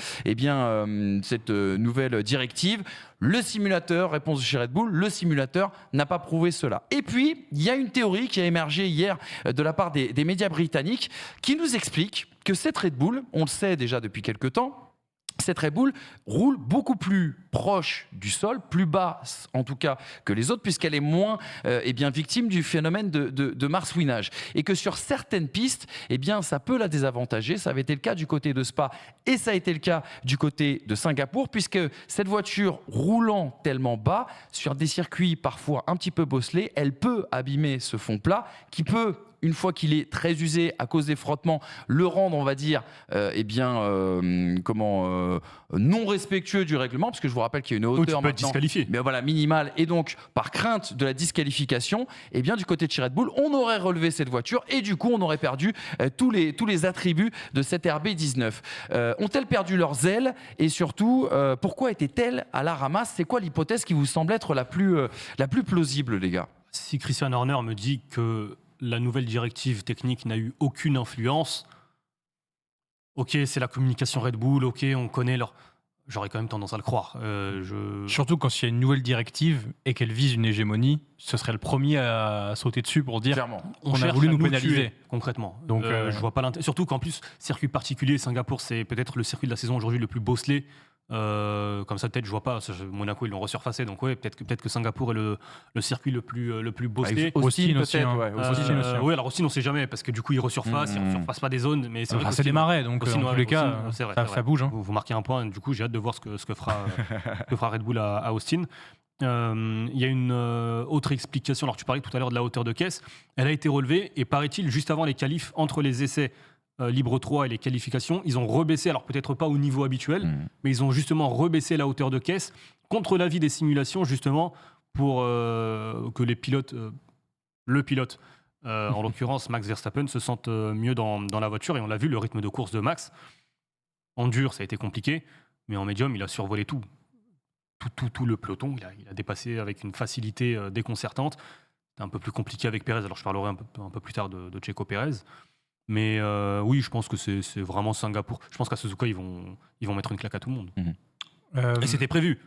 directive. Le simulateur, réponse de chez Red Bull, le simulateur n'a pas prouvé cela. Et puis, il y a une théorie qui a émergé hier de la part des médias britanniques qui nous explique que cette Red Bull, on le sait déjà depuis quelques temps, cette Red Bull roule beaucoup plus proche du sol, plus basse en tout cas que les autres, puisqu'elle est moins victime du phénomène de marsouinage. Et que sur certaines pistes, ça peut la désavantager. Ça avait été le cas du côté de Spa et ça a été le cas du côté de Singapour, puisque cette voiture roulant tellement bas, sur des circuits parfois un petit peu bosselés, elle peut abîmer ce fond plat qui peut, une fois qu'il est très usé à cause des frottements, le rendre, on va dire, non respectueux du règlement, parce que je vous rappelle qu'il y a une hauteur peut être disqualifié. Mais voilà, minimale. Et donc, par crainte de la disqualification, du côté de chez Red Bull, on aurait relevé cette voiture et du coup, on aurait perdu tous les attributs de cette RB19. Ont-elles perdu leurs ailes? Et surtout, pourquoi étaient-elles à la ramasse? C'est quoi l'hypothèse qui vous semble être la plus plausible, les gars? Si Christian Horner me dit que la nouvelle directive technique n'a eu aucune influence, ok, c'est la communication Red Bull, ok, on connaît leur... J'aurais quand même tendance à le croire. Surtout quand il y a une nouvelle directive et qu'elle vise une hégémonie, ce serait le premier à sauter dessus pour dire Clairement. on a voulu nous pénaliser. Tuer, concrètement. Donc, je vois pas l'intérêt. Surtout qu'en plus, circuit particulier, Singapour, c'est peut-être le circuit de la saison aujourd'hui le plus bosselé. Comme ça, peut-être, je vois pas. Monaco, ils l'ont resurfacé. Donc, ouais, peut-être que Singapour est le circuit le plus bosselé. Austin aussi. Oui, alors Austin, on sait jamais parce que du coup, ils resurfacent, ils resurfacent pas des zones. Mais c'est vrai c'est des marais, donc Austin, en tous les cas, c'est vrai. ça bouge. Hein. Vous marquez un point. Du coup, j'ai hâte de voir ce que fera Red Bull à Austin. Il y a une autre explication. Alors, tu parlais tout à l'heure de la hauteur de caisse. Elle a été relevée et paraît-il, juste avant les qualifs, entre les essais Libre 3 et les qualifications, ils ont rebaissé, alors peut-être pas au niveau habituel, mais ils ont justement rebaissé la hauteur de caisse contre l'avis des simulations, justement, pour que les pilotes, le pilote, en l'occurrence Max Verstappen, se sente mieux dans la voiture. Et on l'a vu, le rythme de course de Max, en dur, ça a été compliqué, mais en médium, il a survolé tout le peloton. Il a dépassé avec une facilité déconcertante. C'était un peu plus compliqué avec Pérez, alors je parlerai un peu plus tard de Checo Pérez. Mais oui, je pense que c'est vraiment Singapour. Je pense qu'à Suzuka, ils vont mettre une claque à tout le monde. Et c'était prévu.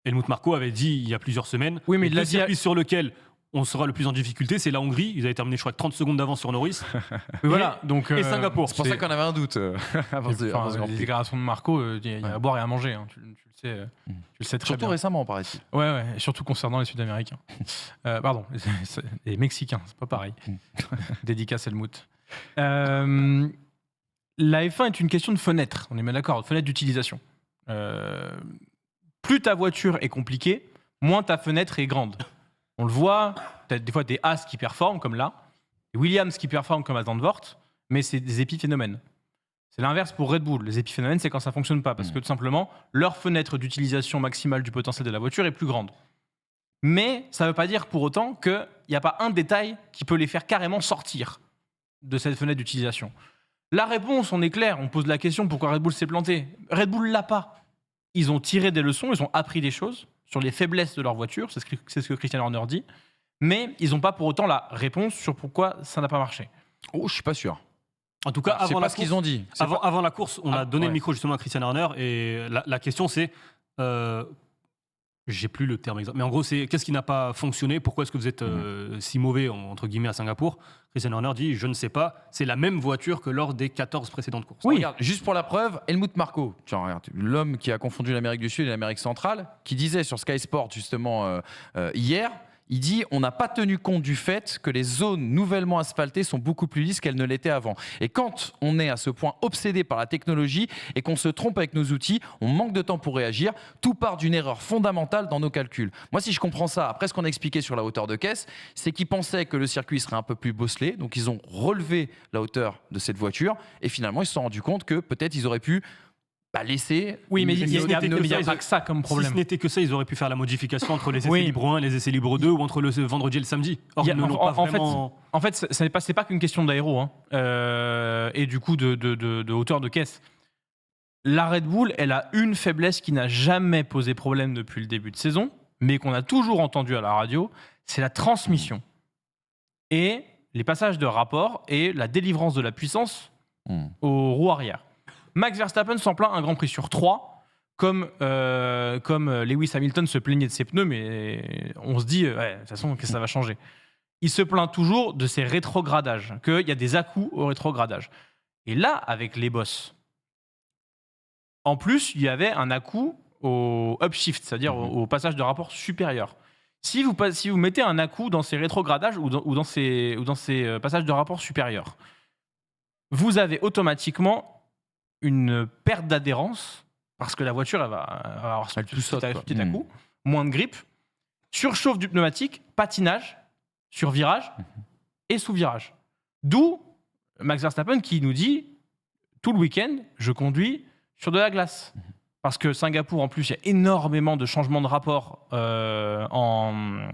Helmut Marko avait dit il y a plusieurs semaines, oui, mais le circuit sur lequel on sera le plus en difficulté, c'est la Hongrie. Ils avaient terminé, je crois, 30 secondes d'avance sur Norris. Voilà, donc, et Singapour. C'est pour ça qu'on avait un doute. Les déclarations de Marco, il y a à boire et à manger. Hein, tu le sais très Surtout bien. récemment, paraît-il. Ouais, et surtout concernant les Sud-Américains. Pardon, les Mexicains, c'est pas pareil. Dédicace Helmut. La F1 est une question de fenêtre, on est bien d'accord, de fenêtre d'utilisation. plus ta voiture est compliquée, moins ta fenêtre est grande. On le voit, tu as des fois des As qui performent, comme là, des Williams qui performent comme à Zandvoort, mais c'est des épiphénomènes. C'est l'inverse pour Red Bull. Les épiphénomènes, c'est quand ça ne fonctionne pas, parce que tout simplement, leur fenêtre d'utilisation maximale du potentiel de la voiture est plus grande. Mais ça ne veut pas dire pour autant qu'il n'y a pas un détail qui peut les faire carrément sortir de cette fenêtre d'utilisation. La réponse, on est clair, on pose la question pourquoi Red Bull s'est planté. Red Bull l'a pas. Ils ont tiré des leçons, ils ont appris des choses sur les faiblesses de leur voiture, c'est ce que Christian Horner dit, mais ils n'ont pas pour autant la réponse sur pourquoi ça n'a pas marché. Oh, je suis pas sûr. En tout cas, C'est avant pas la ce course, qu'ils ont dit. C'est pas- avant la course, on a donné ouais. le micro justement à Christian Horner et la question c'est, j'ai plus le terme exact, mais en gros c'est qu'est-ce qui n'a pas fonctionné, pourquoi est-ce que vous êtes si mauvais entre guillemets à Singapour. Christian Horner dit je ne sais pas, c'est la même voiture que lors des 14 précédentes courses. Oui. Regarde, juste pour la preuve, Helmut Marko, tiens, regarde, l'homme qui a confondu l'Amérique du Sud et l'Amérique centrale, qui disait sur Sky Sport justement hier, il dit on n'a pas tenu compte du fait que les zones nouvellement asphaltées sont beaucoup plus lisses qu'elles ne l'étaient avant. Et quand on est à ce point obsédé par la technologie et qu'on se trompe avec nos outils, on manque de temps pour réagir. Tout part d'une erreur fondamentale dans nos calculs. Moi, si je comprends ça, après ce qu'on a expliqué sur la hauteur de caisse, c'est qu'ils pensaient que le circuit serait un peu plus bosselé, donc ils ont relevé la hauteur de cette voiture et finalement ils se sont rendus compte que peut-être ils auraient pu laisser. Oui, mais il n'y a ils pas ont- que ça comme Si problème. ce n'était que ça, ils auraient pu faire la modification entre les essais Oui. libres 1 et les essais libres 2 ou entre le vendredi et le samedi. Or, Il y a- ils ne l'ont pas vraiment... En fait, ce n'est pas qu'une question d'aéro et du coup de hauteur de caisse. La Red Bull, elle a une faiblesse qui n'a jamais posé problème depuis le début de saison, mais qu'on a toujours entendu à la radio, c'est la transmission. Et les passages de rapport et la délivrance de la puissance aux roues arrière. Max Verstappen s'en plaint un Grand Prix sur 3, comme Lewis Hamilton se plaignait de ses pneus, mais on se dit, ouais, de toute façon, qu'est-ce que ça va changer ? Il se plaint toujours de ses rétrogradages, qu'il y a des à-coups au rétrogradage. Et là, avec les boss, en plus, il y avait un à-coup au upshift, c'est-à-dire au passage de rapport supérieur. Si vous mettez un à-coup dans ces rétrogradages ou dans ces passages de rapport supérieurs, vous avez automatiquement une perte d'adhérence parce que la voiture elle va avoir ce Elle tout saute, quoi. petit à-coup, moins de grip, surchauffe du pneumatique, patinage sur virage et sous virage. D'où Max Verstappen qui nous dit tout le week-end, je conduis sur de la glace. Parce que Singapour, en plus, il y a énormément de changements de rapport en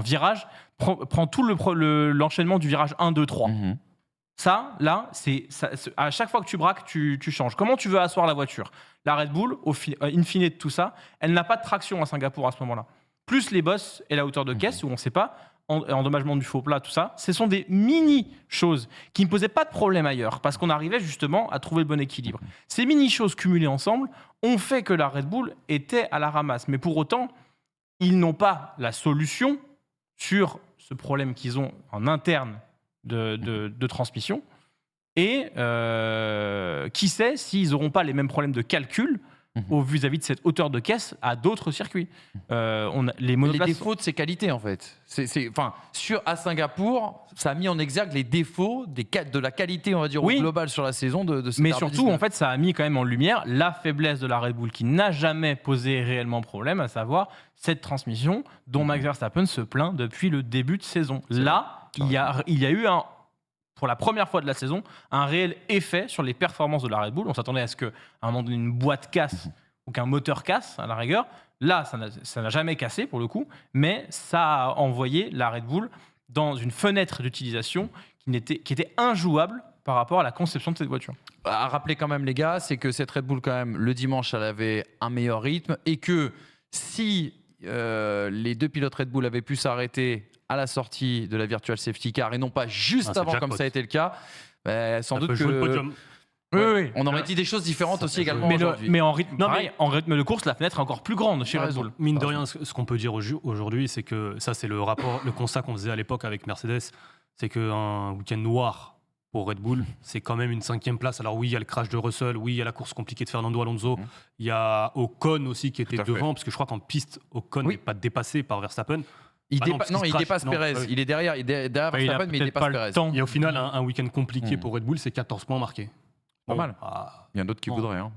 virage. Prend tout l'enchaînement du virage 1, 2, 3. Ça, là, à chaque fois que tu braques, tu changes. Comment tu veux asseoir la voiture ? La Red Bull, in fine de tout ça, elle n'a pas de traction à Singapour à ce moment-là. Plus les bosses et la hauteur de caisse, où on ne sait pas, endommagement du faux plat, tout ça, ce sont des mini-choses qui ne posaient pas de problème ailleurs, parce qu'on arrivait justement à trouver le bon équilibre. Ces mini-choses cumulées ensemble ont fait que la Red Bull était à la ramasse. Mais pour autant, ils n'ont pas la solution sur ce problème qu'ils ont en interne de transmission. Et qui sait s'ils n'auront pas les mêmes problèmes de calcul vis-à-vis de cette hauteur de caisse à d'autres circuits. Les défauts de ses qualités, en fait. À Singapour, ça a mis en exergue les défauts de la qualité, on va dire, globale sur la saison de cette Mais RB19. surtout, en fait, ça a mis quand même en lumière la faiblesse de la Red Bull qui n'a jamais posé réellement problème, à savoir cette transmission dont Max Verstappen se plaint depuis le début de saison. Là, il y a eu pour la première fois de la saison, un réel effet sur les performances de la Red Bull. On s'attendait à ce qu'à un moment donné, une boîte casse ou qu'un moteur casse, à la rigueur. Là, ça n'a jamais cassé, pour le coup, mais ça a envoyé la Red Bull dans une fenêtre d'utilisation qui était injouable par rapport à la conception de cette voiture. À rappeler quand même, les gars, c'est que cette Red Bull, quand même, le dimanche, elle avait un meilleur rythme et que si les deux pilotes Red Bull avaient pu s'arrêter à la sortie de la Virtual Safety Car et non pas juste avant, comme ça a été le cas, sans doute que... Oui. On aurait dit des choses différentes aussi également Mais, aujourd'hui. mais en rythme de course, la fenêtre est encore plus grande chez Red Bull. Mine de rien, ce qu'on peut dire aujourd'hui, c'est que ça, c'est le constat qu'on faisait à l'époque avec Mercedes, c'est qu'un week-end noir pour Red Bull, c'est quand même une 5e place. Alors oui, il y a le crash de Russell, oui, il y a la course compliquée de Fernando Alonso, il y a Ocon aussi qui était devant, parce que je crois qu'en piste, Ocon n'est pas dépassé par Verstappen. Il dépasse Perez. Il est derrière Verstappen, mais il dépasse Perez. Et au final, un week-end compliqué pour Red Bull, c'est 14 points marqués. Pas Bon, mal. ah, Il y en a d'autres qui Bon. voudraient. Hein.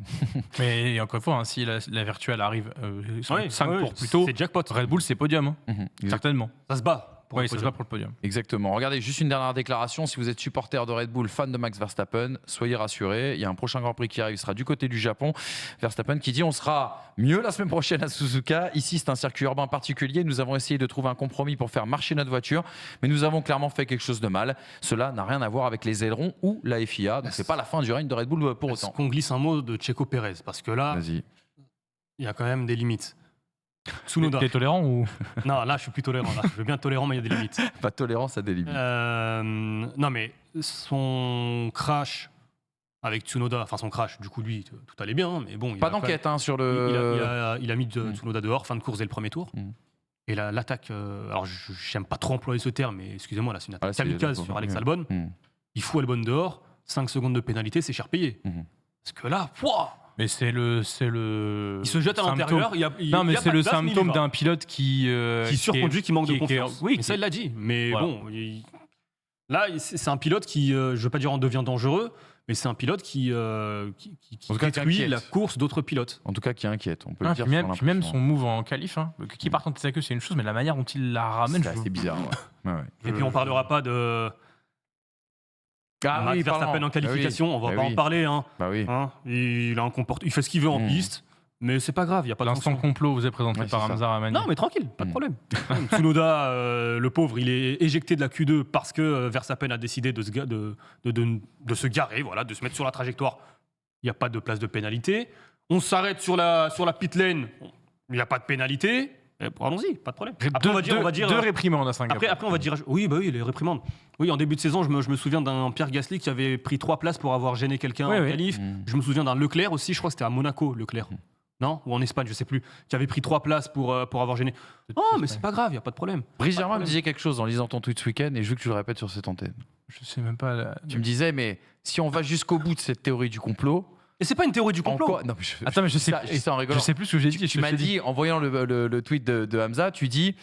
Mais encore une fois, hein, si la virtuelle arrive ouais, 5 ouais, tours plus tôt, c'est jackpot. Red Bull, c'est podium. Hein. Certainement. Ça se bat. Pour Oui, le ça se podium. bat pour le podium. Exactement. Regardez, juste une dernière déclaration. Si vous êtes supporter de Red Bull, fan de Max Verstappen, soyez rassurés. Il y a un prochain Grand Prix qui arrive, il sera du côté du Japon. Verstappen qui dit on sera mieux la semaine prochaine à Suzuka. Ici, c'est un circuit urbain particulier. Nous avons essayé de trouver un compromis pour faire marcher notre voiture, mais nous avons clairement fait quelque chose de mal. Cela n'a rien à voir avec les ailerons ou la FIA. Donc, c'est pas la fin du règne de Red Bull pour Est-ce autant. qu'on glisse un mot de Checo Pérez? Parce que là, Vas-y. il y a quand même des limites. Tsunoda. T'es tolérant ou Non, là, je suis plus tolérant. Là. Je veux bien être tolérant, mais il y a des limites. Pas de tolérance à des limites. Non, mais son crash avec Tsunoda, enfin son crash, du coup, lui, tout allait bien, mais bon. Pas d'enquête hein, sur le. Il a mis Tsunoda dehors, fin de course dès le premier tour. Et l'attaque, alors j'aime pas trop employer ce terme, mais excusez-moi, là, c'est une attaque kamikaze sur Alex Albon. Il fout Albon dehors, 5 secondes de pénalité, c'est cher payé. Parce que là, pouah, Mais c'est le. il se jette à l'intérieur. Non, mais c'est le symptôme d'un pilote qui surconduit, qui manque de confiance. Oui, mais ça, il l'a dit. Mais Voilà. bon, là, c'est un pilote qui, je veux pas dire en devient dangereux, mais c'est un pilote qui En tout cas, qui détruit inquiète. la course d'autres pilotes. En tout cas, qui inquiète. On peut le Ah, dire. puis, sur même, puis même l'impression. son move en qualif, hein, qui part en tête à queue, c'est une chose, mais la manière dont il la ramène, C'est je assez bizarre. Ouais. Ouais, ouais. Et puis on parlera pas de Ah Max oui, Verstappen parlant. en qualification, on va Bah pas oui. en parler. Hein. Bah oui. Il a un il fait ce qu'il veut en piste, mais c'est pas grave, il y a pas de L'instant sanction. complot vous est présenté Ouais, par c'est ça. Hamza Ramani. Non, mais tranquille, pas de Mm. problème. Tsunoda, le pauvre, il est éjecté de la Q2 parce que Verstappen a décidé de se garer, voilà, de se mettre sur la trajectoire. Il n'y a pas de place de pénalité. On s'arrête sur la pit lane, il n'y a pas de pénalité. Allons-y, pas de problème. Après, on va dire, deux réprimandes à Singapour. Après, on va dire. Oui, bah oui, les réprimandes. Oui, en début de saison, je me souviens d'un Pierre Gasly qui avait pris 3 places pour avoir gêné quelqu'un Oui, en oui. qualif. Je me souviens d'un Leclerc aussi, je crois que c'était à Monaco, Leclerc. Non? Ou en Espagne, je sais plus. Qui avait pris 3 places pour avoir gêné. Oh, mais c'est pas grave, il n'y a pas de problème. Brice Pas de Germain me problème. disait quelque chose en lisant ton tweet ce week-end et je veux que tu le répètes sur cette antenne. Je sais même pas. Tu me disais, mais si on va jusqu'au bout de cette théorie du complot, Et c'est pas une théorie du en complot. quoi Non, Attends, mais je sais, je dis ça en rigolant. je sais plus ce que j'ai dit. Tu m'as dit, en voyant le tweet de Hamza, tu dis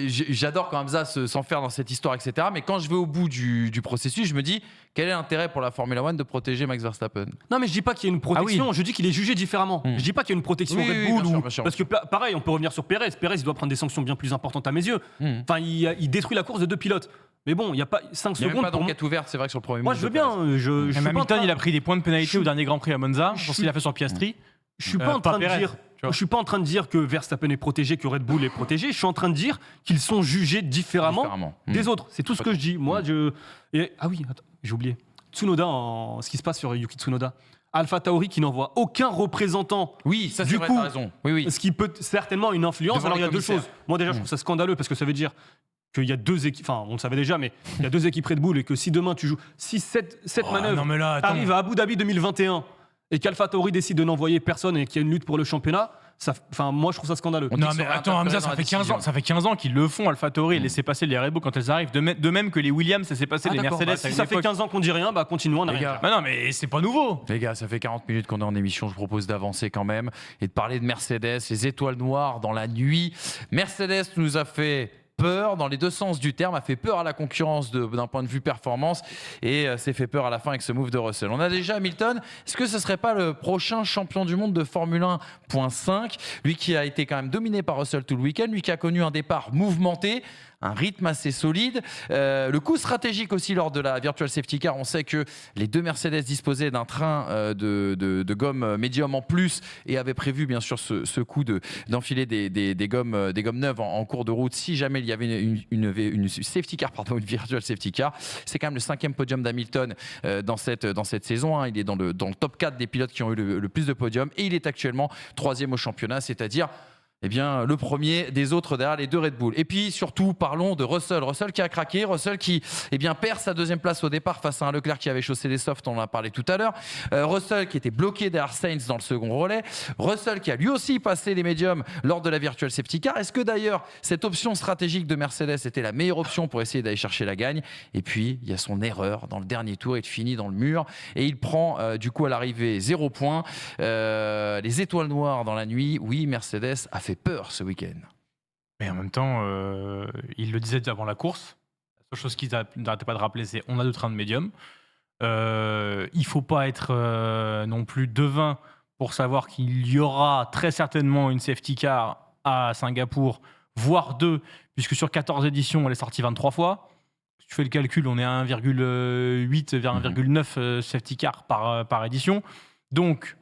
j'adore quand Hamza s'enferme dans cette histoire, etc. Mais quand je vais au bout du processus, je me dis quel est l'intérêt pour la Formule 1 de protéger Max Verstappen? Non, mais je dis pas qu'il y a une protection, je dis qu'il est jugé différemment. Je dis pas qu'il y a une protection Oui, Red oui, Bull. bien sûr, bien sûr. Parce que pareil, on peut revenir sur Pérez. Pérez, il doit prendre des sanctions bien plus importantes à mes yeux. Enfin, il détruit la course de 2 pilotes. Mais bon, il n'y a pas 5 Il n'y a même secondes pas pour moi. d'enquête ouverte, c'est vrai que sur le premier Moi, match je veux de Perez. bien. Je suis pas en Hamilton, train- il a pris des points de pénalité au dernier Grand Prix à Monza je pour ce suis- qu'il a fait sur Piastri. Je suis pas en train de Pérez, dire. tu vois. Je suis pas en train de dire que Verstappen est protégé, que Red Bull est protégé. Je suis en train de dire qu'ils sont jugés différemment des autres. C'est tout ce que je dis. Moi, ah oui, attends, j'ai oublié. Tsunoda, ce qui se passe sur Yuki Tsunoda. Alpha Tauri qui n'envoie aucun représentant. Oui, ça c'est Du vrai, coup, t'as raison. Oui, oui. Ce qui peut certainement une influence. Devant Alors il y a les deux commissaires. choses. Moi déjà, je trouve ça scandaleux parce que ça veut dire qu'il y a 2 équipes. Enfin, on le savait déjà, mais il y a 2 équipes Red Bull et que si demain tu joues 7 manœuvres, non, mais là, attends. arrive à Abu Dhabi 2021 et qu'Alpha Tauri décide de n'envoyer personne et qu'il y a une lutte pour le championnat, moi je trouve ça scandaleux. On dit Non, que ça mais aurait attends, interféré Hamza, dans ça la fait 15 ans, décision. ça fait 15 ans qu'ils le font, AlphaTauri, laisser passer les Red Bull quand elles arrivent. De même que les Williams, ça s'est passé, les D'accord, Mercedes. bah, à si une ça fait époque. 15 ans qu'on dit rien, bah continuons, on a Les rien. gars, à dire. Bah non, mais c'est pas nouveau. Les gars, ça fait 40 minutes qu'on est en émission. Je propose d'avancer quand même et de parler de Mercedes, les étoiles noires dans la nuit. Mercedes nous a fait peur dans les 2 sens du terme, a fait peur à la concurrence d'un point de vue performance et s'est fait peur à la fin avec ce move de Russell. On a déjà Hamilton. Est-ce que ce serait pas le prochain champion du monde de Formule 1.5? Lui qui a été quand même dominé par Russell tout le week-end, lui qui a connu un départ mouvementé, un rythme assez solide. Le coup stratégique aussi lors de la Virtual Safety Car, on sait que les 2 Mercedes disposaient d'un train de gomme médium en plus et avaient prévu bien sûr ce coup d'enfiler des gommes neuves en cours de route si jamais il y avait une safety car, pardon, une Virtual Safety Car. C'est quand même le 5e podium d'Hamilton dans cette saison. Hein. Il est dans le top 4 des pilotes qui ont eu le plus de podiums et il est actuellement 3e au championnat, c'est-à-dire le premier des autres derrière les 2 Red Bull. Et puis surtout, parlons de Russell. Russell qui a craqué, Russell qui perd sa 2e place au départ face à un Leclerc qui avait chaussé les softs, on en a parlé tout à l'heure. Russell qui était bloqué derrière Sainz dans le second relais. Russell qui a lui aussi passé les médiums lors de la Virtual Safety Car. Est-ce que d'ailleurs cette option stratégique de Mercedes était la meilleure option pour essayer d'aller chercher la gagne? Et puis il y a son erreur dans le dernier tour, il finit dans le mur et il prend du coup à l'arrivée 0 points. Les étoiles noires dans la nuit, oui, Mercedes a fait peur ce week-end. Mais en même temps, il le disait avant la course. La seule chose qu'ils n'arrêtaient pas de rappeler, c'est on a 2 trains de médium. Il faut pas être non plus devin pour savoir qu'il y aura très certainement une safety car à Singapour, voire 2, puisque sur 14 éditions, elle est sortie 23 fois. Si tu fais le calcul, on est à 1,8 vers 1,9 safety car par édition. Donc,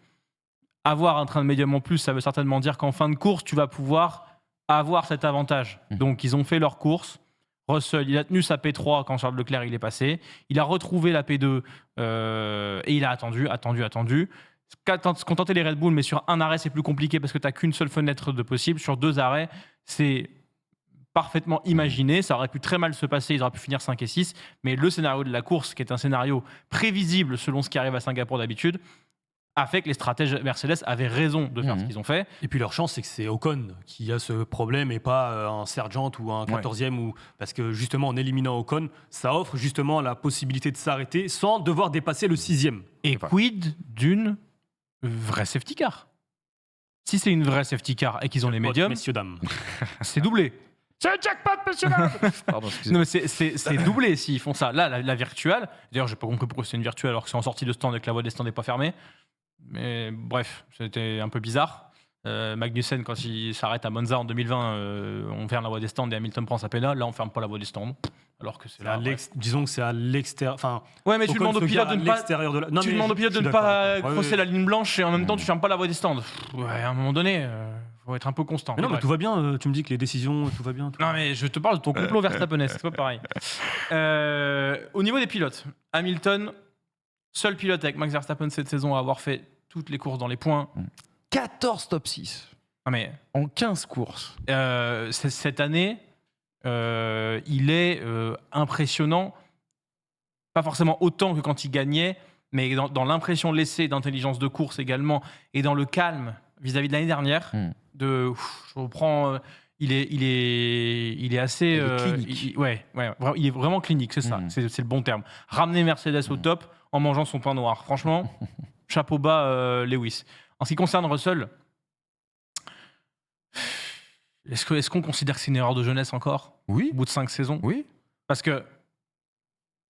avoir un train de médium en plus, ça veut certainement dire qu'en fin de course, tu vas pouvoir avoir cet avantage. Donc, ils ont fait leur course. Russell, il a tenu sa P3 quand Charles Leclerc il est passé. Il a retrouvé la P2 et il a attendu. Se contenter les Red Bull, mais sur un arrêt, c'est plus compliqué parce que tu n'as qu'une seule fenêtre de possible. Sur 2 arrêts, c'est parfaitement imaginé. Ça aurait pu très mal se passer. Ils auraient pu finir 5 et 6. Mais le scénario de la course, qui est un scénario prévisible selon ce qui arrive à Singapour d'habitude, a fait que les stratèges Mercedes avaient raison de faire ce qu'ils ont fait. Et puis leur chance, c'est que c'est Ocon qui a ce problème et pas un Sergeant ou un 14e. Parce que justement, en éliminant Ocon, ça offre justement la possibilité de s'arrêter sans devoir dépasser le 6e. Et quid d'une vraie safety car? Si c'est une vraie safety car et qu'ils ont les médiums, Messieurs, dames. c'est doublé. C'est un jackpot, messieurs, dames. Pardon, excusez-moi. Non, mais c'est doublé s'ils font ça. Là, la virtuelle, d'ailleurs, j'ai pas compris pourquoi c'est une virtuelle alors que c'est en sortie de stand et que la voie des stands n'est pas fermée. Mais bref, c'était un peu bizarre. Magnussen, quand il s'arrête à Monza en 2020, on ferme la voie des stands et Hamilton prend sa pénale. Là, on ferme pas la voie des stands. Alors que c'est là. Disons que c'est à l'extérieur. Enfin, ouais, mais tu demandes au pilote de ne pas. Tu demandes au pilote de ne pas crosser la ligne blanche et en même temps, tu fermes pas la voie des stands. Ouais, à un moment donné, faut être un peu constant. Mais non, mais tout va bien. Tu me dis que les décisions, tout va bien. Non, mais je te parle de ton complot Verstappen, c'est pas pareil. Au niveau des pilotes, Hamilton, seul pilote avec Max Verstappen cette saison à avoir fait toutes les courses dans les points. 14 top 6 en 15 courses. Cette année, il est impressionnant. Pas forcément autant que quand il gagnait, mais dans l'impression laissée d'intelligence de course également et dans le calme vis-à-vis de l'année dernière. Je reprends. Il est assez. Clinique. Il est vraiment clinique, c'est ça. C'est le bon terme. Ramener Mercedes au top en mangeant son pain noir. Franchement, chapeau bas, Lewis. En ce qui concerne Russell, est-ce qu'on considère que c'est une erreur de jeunesse encore? Oui. Au bout de 5 saisons? Oui. Parce que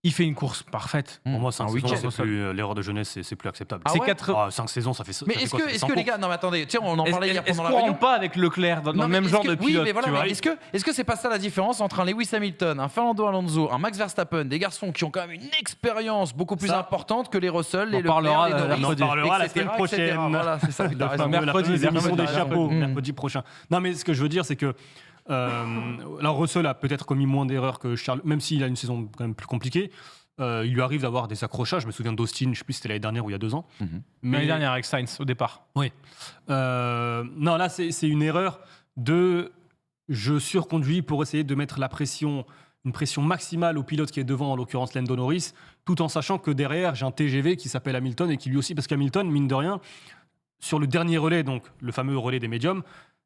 il fait une course parfaite. Pour moi, 5 week-end, saisons, c'est plus l'erreur de jeunesse, c'est plus acceptable. Ah ouais 5 saisons, ça fait. Mais est-ce que les gars, non mais attendez, tiens, on en parlait hier Est-ce pendant qu'on la rentre pas avec Leclerc dans le même genre de pilote? Oui, mais voilà, tu vois mais est-ce que c'est pas ça la différence entre un Lewis Hamilton, un Fernando Alonso, un Max Verstappen, des garçons qui ont quand même une expérience beaucoup plus importante que les Russell, les parlera Leclerc, les On en parlera la semaine prochaine. Voilà, c'est ça. t'as raison. Mercredi, les émissions des chapeaux, mercredi. mercredi prochain. Non, mais ce que je veux dire, c'est que alors Russell a peut-être commis moins d'erreurs que Charles, même s'il a une saison quand même plus compliquée. Il lui arrive d'avoir des accrochages. Je me souviens d'Austin, je ne sais plus si c'était l'année dernière ou il y a 2 ans. Mais l'année dernière avec Sainz au départ. Oui. Non, là, c'est une erreur de je surconduis pour essayer de mettre une pression maximale au pilote qui est devant, en l'occurrence Lando Norris, tout en sachant que derrière, j'ai un TGV qui s'appelle Hamilton et qui lui aussi, parce qu'Hamilton, mine de rien, sur le dernier relais, donc le fameux relais des médiums,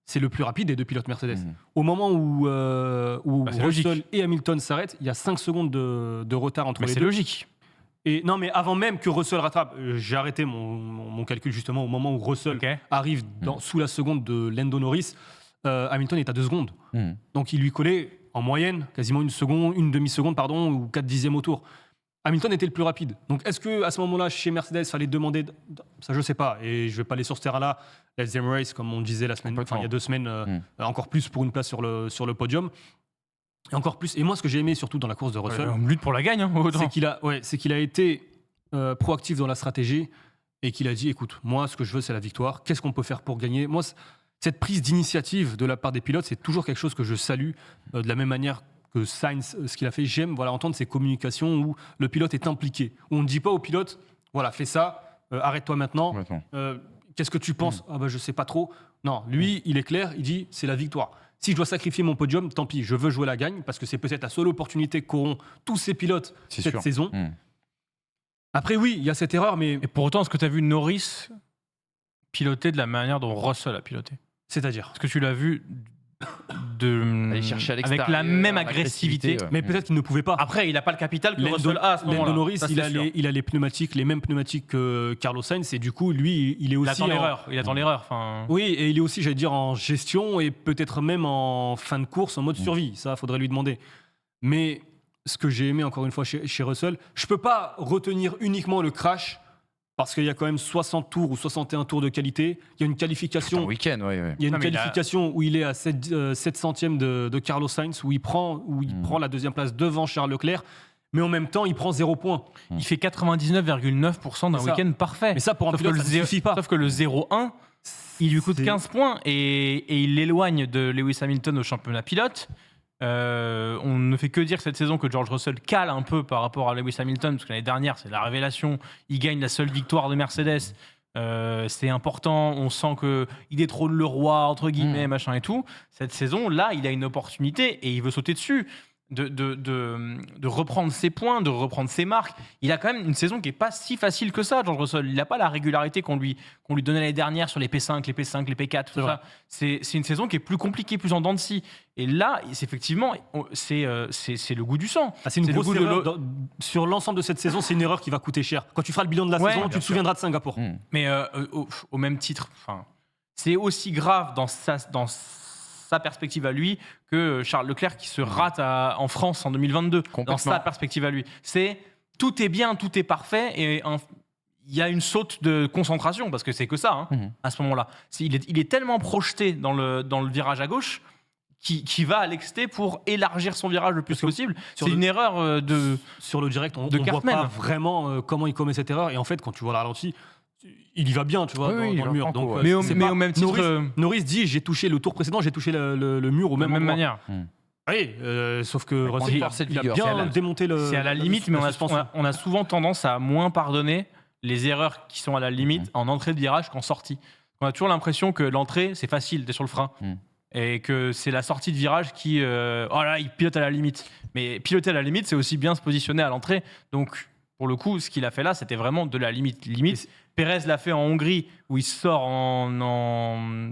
c'est le plus rapide des 2 pilotes Mercedes. Au moment où c'est Russell logique. et Hamilton s'arrêtent, il y a 5 secondes de retard entre Mais les c'est deux. logique. Et non, mais avant même que Russell rattrape, j'ai arrêté mon calcul justement au moment où Russell Ok. arrive sous la seconde de Lando Norris. Hamilton est à 2 secondes. Donc il lui collait en moyenne quasiment une demi-seconde, pardon, ou 4 dixièmes au tour. Hamilton était le plus rapide. Donc est-ce que à ce moment-là, chez Mercedes, il fallait demander ça? Je sais pas. Et je vais pas aller sur ce terrain-là. Let's them race, comme on disait il y a 2 semaines, encore plus pour une place sur le podium. Et encore plus. Et moi, ce que j'ai aimé surtout dans la course de Russell, On lutte pour la gagne. Autant. c'est qu'il a été proactif dans la stratégie et qu'il a dit écoute, moi, ce que je veux, c'est la victoire. Qu'est-ce qu'on peut faire pour gagner? Moi, cette prise d'initiative de la part des pilotes, c'est toujours quelque chose que je salue de la même manière que Sainz, ce qu'il a fait. J'aime entendre ces communications où le pilote est impliqué, où on ne dit pas au pilote voilà, fais ça, arrête-toi maintenant. Qu'est-ce que tu penses? Je sais pas trop. Non, lui, il est clair, il dit c'est la victoire. Si je dois sacrifier mon podium, tant pis, je veux jouer la gagne parce que c'est peut-être la seule opportunité qu'auront tous ces pilotes cette saison. Après, oui, il y a cette erreur, mais. Et pour autant, est-ce que tu as vu Norris piloter de la manière dont Russell a piloté? C'est-à-dire Est-ce que tu l'as vu Aller chercher à l'extérieur, avec la même agressivité? ouais. Mais peut-être qu'il ne pouvait pas. Après, il n'a pas le capital que Lando Russell a à ce moment-là. Norris, Ça, il c'est sûr. a les pneumatiques, les mêmes pneumatiques que Carlos Sainz, et du coup, lui, il est Il aussi. attend l'erreur. Il attend l'erreur. Enfin, Oui, et il est aussi, j'allais dire, en gestion et peut-être même en fin de course, en mode survie. Ça, faudrait lui demander. Mais ce que j'ai aimé encore une fois chez Russell, je peux pas retenir uniquement le crash parce qu'il y a quand même 60 tours ou 61 tours de qualité. Il y a une C'est un qualification. week-end, oui. Il y a une Non, mais qualification où il est à 7 centièmes de Carlos Sainz, où il prend la deuxième place devant Charles Leclerc, mais en même temps, il prend 0 points. Il fait 99,9% d'un C'est ça. week-end parfait. Mais ça, pour un Sauf pilote, que ça ne suffit pas. Sauf que le 0-1, il lui coûte C'est- 15 points et il l'éloigne de Lewis Hamilton au championnat pilote. On ne fait que dire cette saison que George Russell cale un peu par rapport à Lewis Hamilton, parce que l'année dernière, c'est la révélation. Il gagne la seule victoire de Mercedes. C'est important. On sent qu'il détrône le roi, entre guillemets, machin et tout. Cette saison, là, il a une opportunité et il veut sauter dessus. De reprendre ses points, de reprendre ses marques. Il a quand même une saison qui n'est pas si facile que ça, George Russell. Il n'a pas la régularité qu'on lui donnait l'année dernière sur les P5, les P5, les P4, tout ça. C'est une saison qui est plus compliquée, plus en dents de scie. Et là, effectivement, c'est le goût du sang. Ah, c'est une le grosse goût de erreur. Sur l'ensemble de cette saison, c'est une erreur qui va coûter cher. Quand tu feras le bilan de la Ouais, saison, bien tu te souviendras de Singapour. Mais au même titre, c'est aussi grave dans sa perspective à lui que Charles Leclerc qui se rate en France en 2022. Dans Complètement. sa perspective à lui. Tout est bien, tout est parfait et il y a une saute de concentration parce que c'est que ça à ce moment-là. Il est tellement projeté dans le virage à gauche qui va à l'exté pour élargir son virage le plus possible. C'est une erreur de... Sur le direct, on de ne voit Cartman. pas vraiment comment il commet cette erreur. Et en fait, quand tu vois le ralenti, il y va bien, tu vois, Oui, dans le mur. franco, Donc, ouais. Mais au c'est pas- même titre, Norris dit, j'ai touché le tour précédent, j'ai touché le mur au de même la même endroit. manière. Oui, sauf que Russell, il il force a de vigueur. bien démonté le. C'est à la limite, mais on a souvent tendance à moins pardonner les erreurs qui sont à la limite en entrée de virage qu'en sortie. On a toujours l'impression que l'entrée, c'est facile, t'es sur le frein. Et que c'est la sortie de virage qui... oh là, il pilote à la limite. Mais piloter à la limite, c'est aussi bien se positionner à l'entrée. Donc, pour le coup, ce qu'il a fait là, c'était vraiment de la limite. Pérez l'a fait en Hongrie, où il sort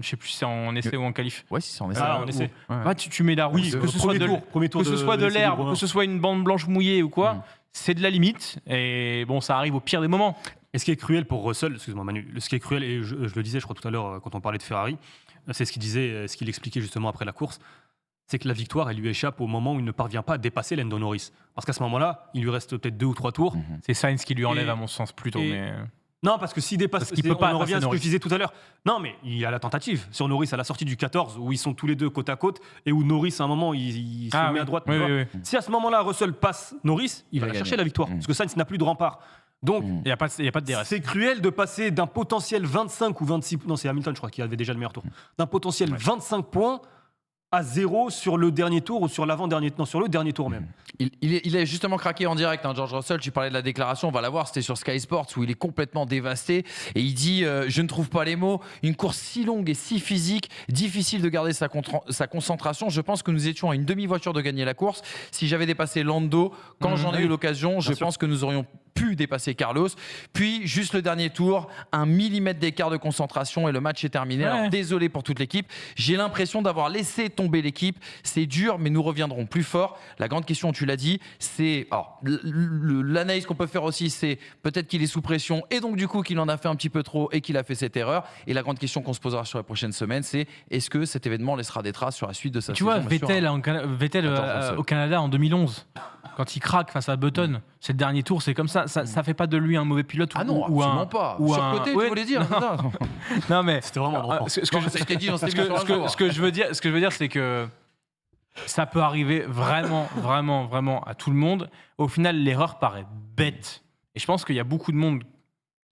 je sais plus si c'est en essai ou en qualif. Ouais, si c'est en essai. Ah, en essai. Ouais. Tu mets la roue, Oui, que ce soit premier tour que ce soit de l'essai l'herbe, libre, que ce soit une bande blanche mouillée ou quoi, c'est de la limite. Et bon, ça arrive au pire des moments. Et ce qui est cruel pour Russell, excuse-moi Manu, ce qui est cruel, et je le disais, je crois tout à l'heure quand on parlait de Ferrari, c'est ce qu'il expliquait justement après la course, c'est que la victoire, elle lui échappe au moment où il ne parvient pas à dépasser Lando Norris. Parce qu'à ce moment-là, il lui reste peut-être 2 ou 3 tours. C'est Sainz qui lui enlève, Et- à mon sens, plutôt. et- Mais... Non, parce que s'il dépasse, Parce qu'il peut pas on en revient à ce que passer je disais tout à l'heure. Non, mais il y a la tentative sur Norris à la sortie du 14, où ils sont tous les deux côte à côte, et où Norris, à un moment, il se met oui. à droite. Oui, tu vois. oui, oui. Si à ce moment-là, Russell passe Norris, il va gagner. chercher la victoire. Parce que Sainz n'a plus de rempart. Donc, Il n'y a pas de DRS. c'est cruel de passer d'un potentiel 25 ou 26... Non, c'est Hamilton, je crois, qui avait déjà le meilleur tour. D'un potentiel 25 points à 0 sur le dernier tour ou sur l'avant-dernier... Non, sur le dernier tour même. Il est justement craqué en direct, George Russell. Tu parlais de la déclaration, on va la voir. C'était sur Sky Sports où il est complètement dévasté. Et il dit je ne trouve pas les mots. Une course si longue et si physique, difficile de garder sa concentration. Je pense que nous étions à une demi-voiture de gagner la course. Si j'avais dépassé Lando, quand j'en ai eu l'occasion, je pense que nous aurions pu dépasser Carlos. Puis, juste le dernier tour, 1 millimètre d'écart de concentration et le match est terminé. Ouais. Alors, désolé pour toute l'équipe. J'ai l'impression d'avoir laissé tomber l'équipe. C'est dur, mais nous reviendrons plus fort. La grande question, tu l'as dit, c'est... Alors, l'analyse qu'on peut faire aussi, c'est peut-être qu'il est sous pression et donc du coup qu'il en a fait un petit peu trop et qu'il a fait cette erreur. Et la grande question qu'on se posera sur les prochaines semaines, c'est est-ce que cet événement laissera des traces sur la suite de sa Tu saison vois, bien sûr, Vettel George Russell. au Canada en 2011, quand il craque face à Button, c'est le dernier tour, c'est comme ça. Ça fait pas de lui un mauvais pilote Ah non, ou absolument un... pas. ou Sur un- côté, Ouais, tu voulais dire. c'est ça. Non, mais... C'était vraiment un enfant. ce que je- Ça a été dit dans cette Ce que, émission ce que- un jour. ce que je veux dire, c'est que ça peut arriver vraiment, vraiment, vraiment à tout le monde. Au final, l'erreur paraît bête. Et je pense qu'il y a beaucoup de monde,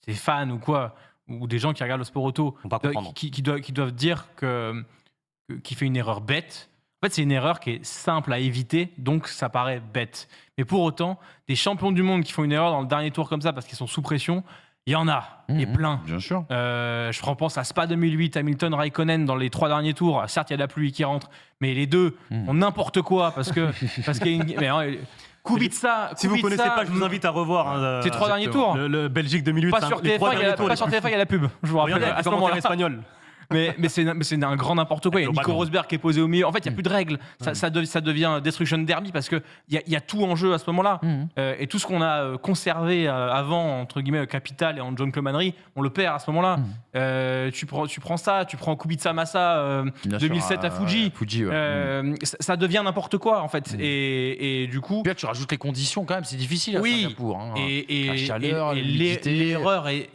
des fans ou quoi, ou des gens qui regardent le sport auto, Vont pas comprendre. qui doivent dire qu'il fait une erreur bête. En fait, c'est une erreur qui est simple à éviter, donc ça paraît bête. Mais pour autant, des champions du monde qui font une erreur dans le dernier tour comme ça parce qu'ils sont sous pression, il y en a, et plein. Bien sûr. Je repense à Spa 2008, Hamilton, Raikkonen dans les 3 derniers tours. Certes, il y a de la pluie qui rentre, mais les deux font n'importe quoi parce qu'il y a une. Mais, Kubica, Si vous ne connaissez pas, je vous invite à revoir. Ces 3 derniers tours. Le Belgique 2008. Pas sur les 3 TF1, derniers tours, pas sur TF1, il y a la pub. Je vous rappelle Regardez, à les ce moment-là. commentaires espagnols. mais c'est un grand n'importe quoi. Il y a Nico Globalement. Rosberg qui est posé au milieu. En fait, il n'y a plus de règles. Ça devient Destruction Derby parce qu'il y a tout en jeu à ce moment-là. Et tout ce qu'on a conservé avant, entre guillemets, Capital et en John Clomanery, on le perd à ce moment-là. Tu prends ça, tu prends Kubica Massa Bien sûr, 2007 à Fuji. Fuji, ouais. Ça devient n'importe quoi, en fait. Et du coup. Puis là, tu rajoutes les conditions quand même, c'est difficile à Oui, Singapour. Hein. et La chaleur, et l'humidité. l'erreur est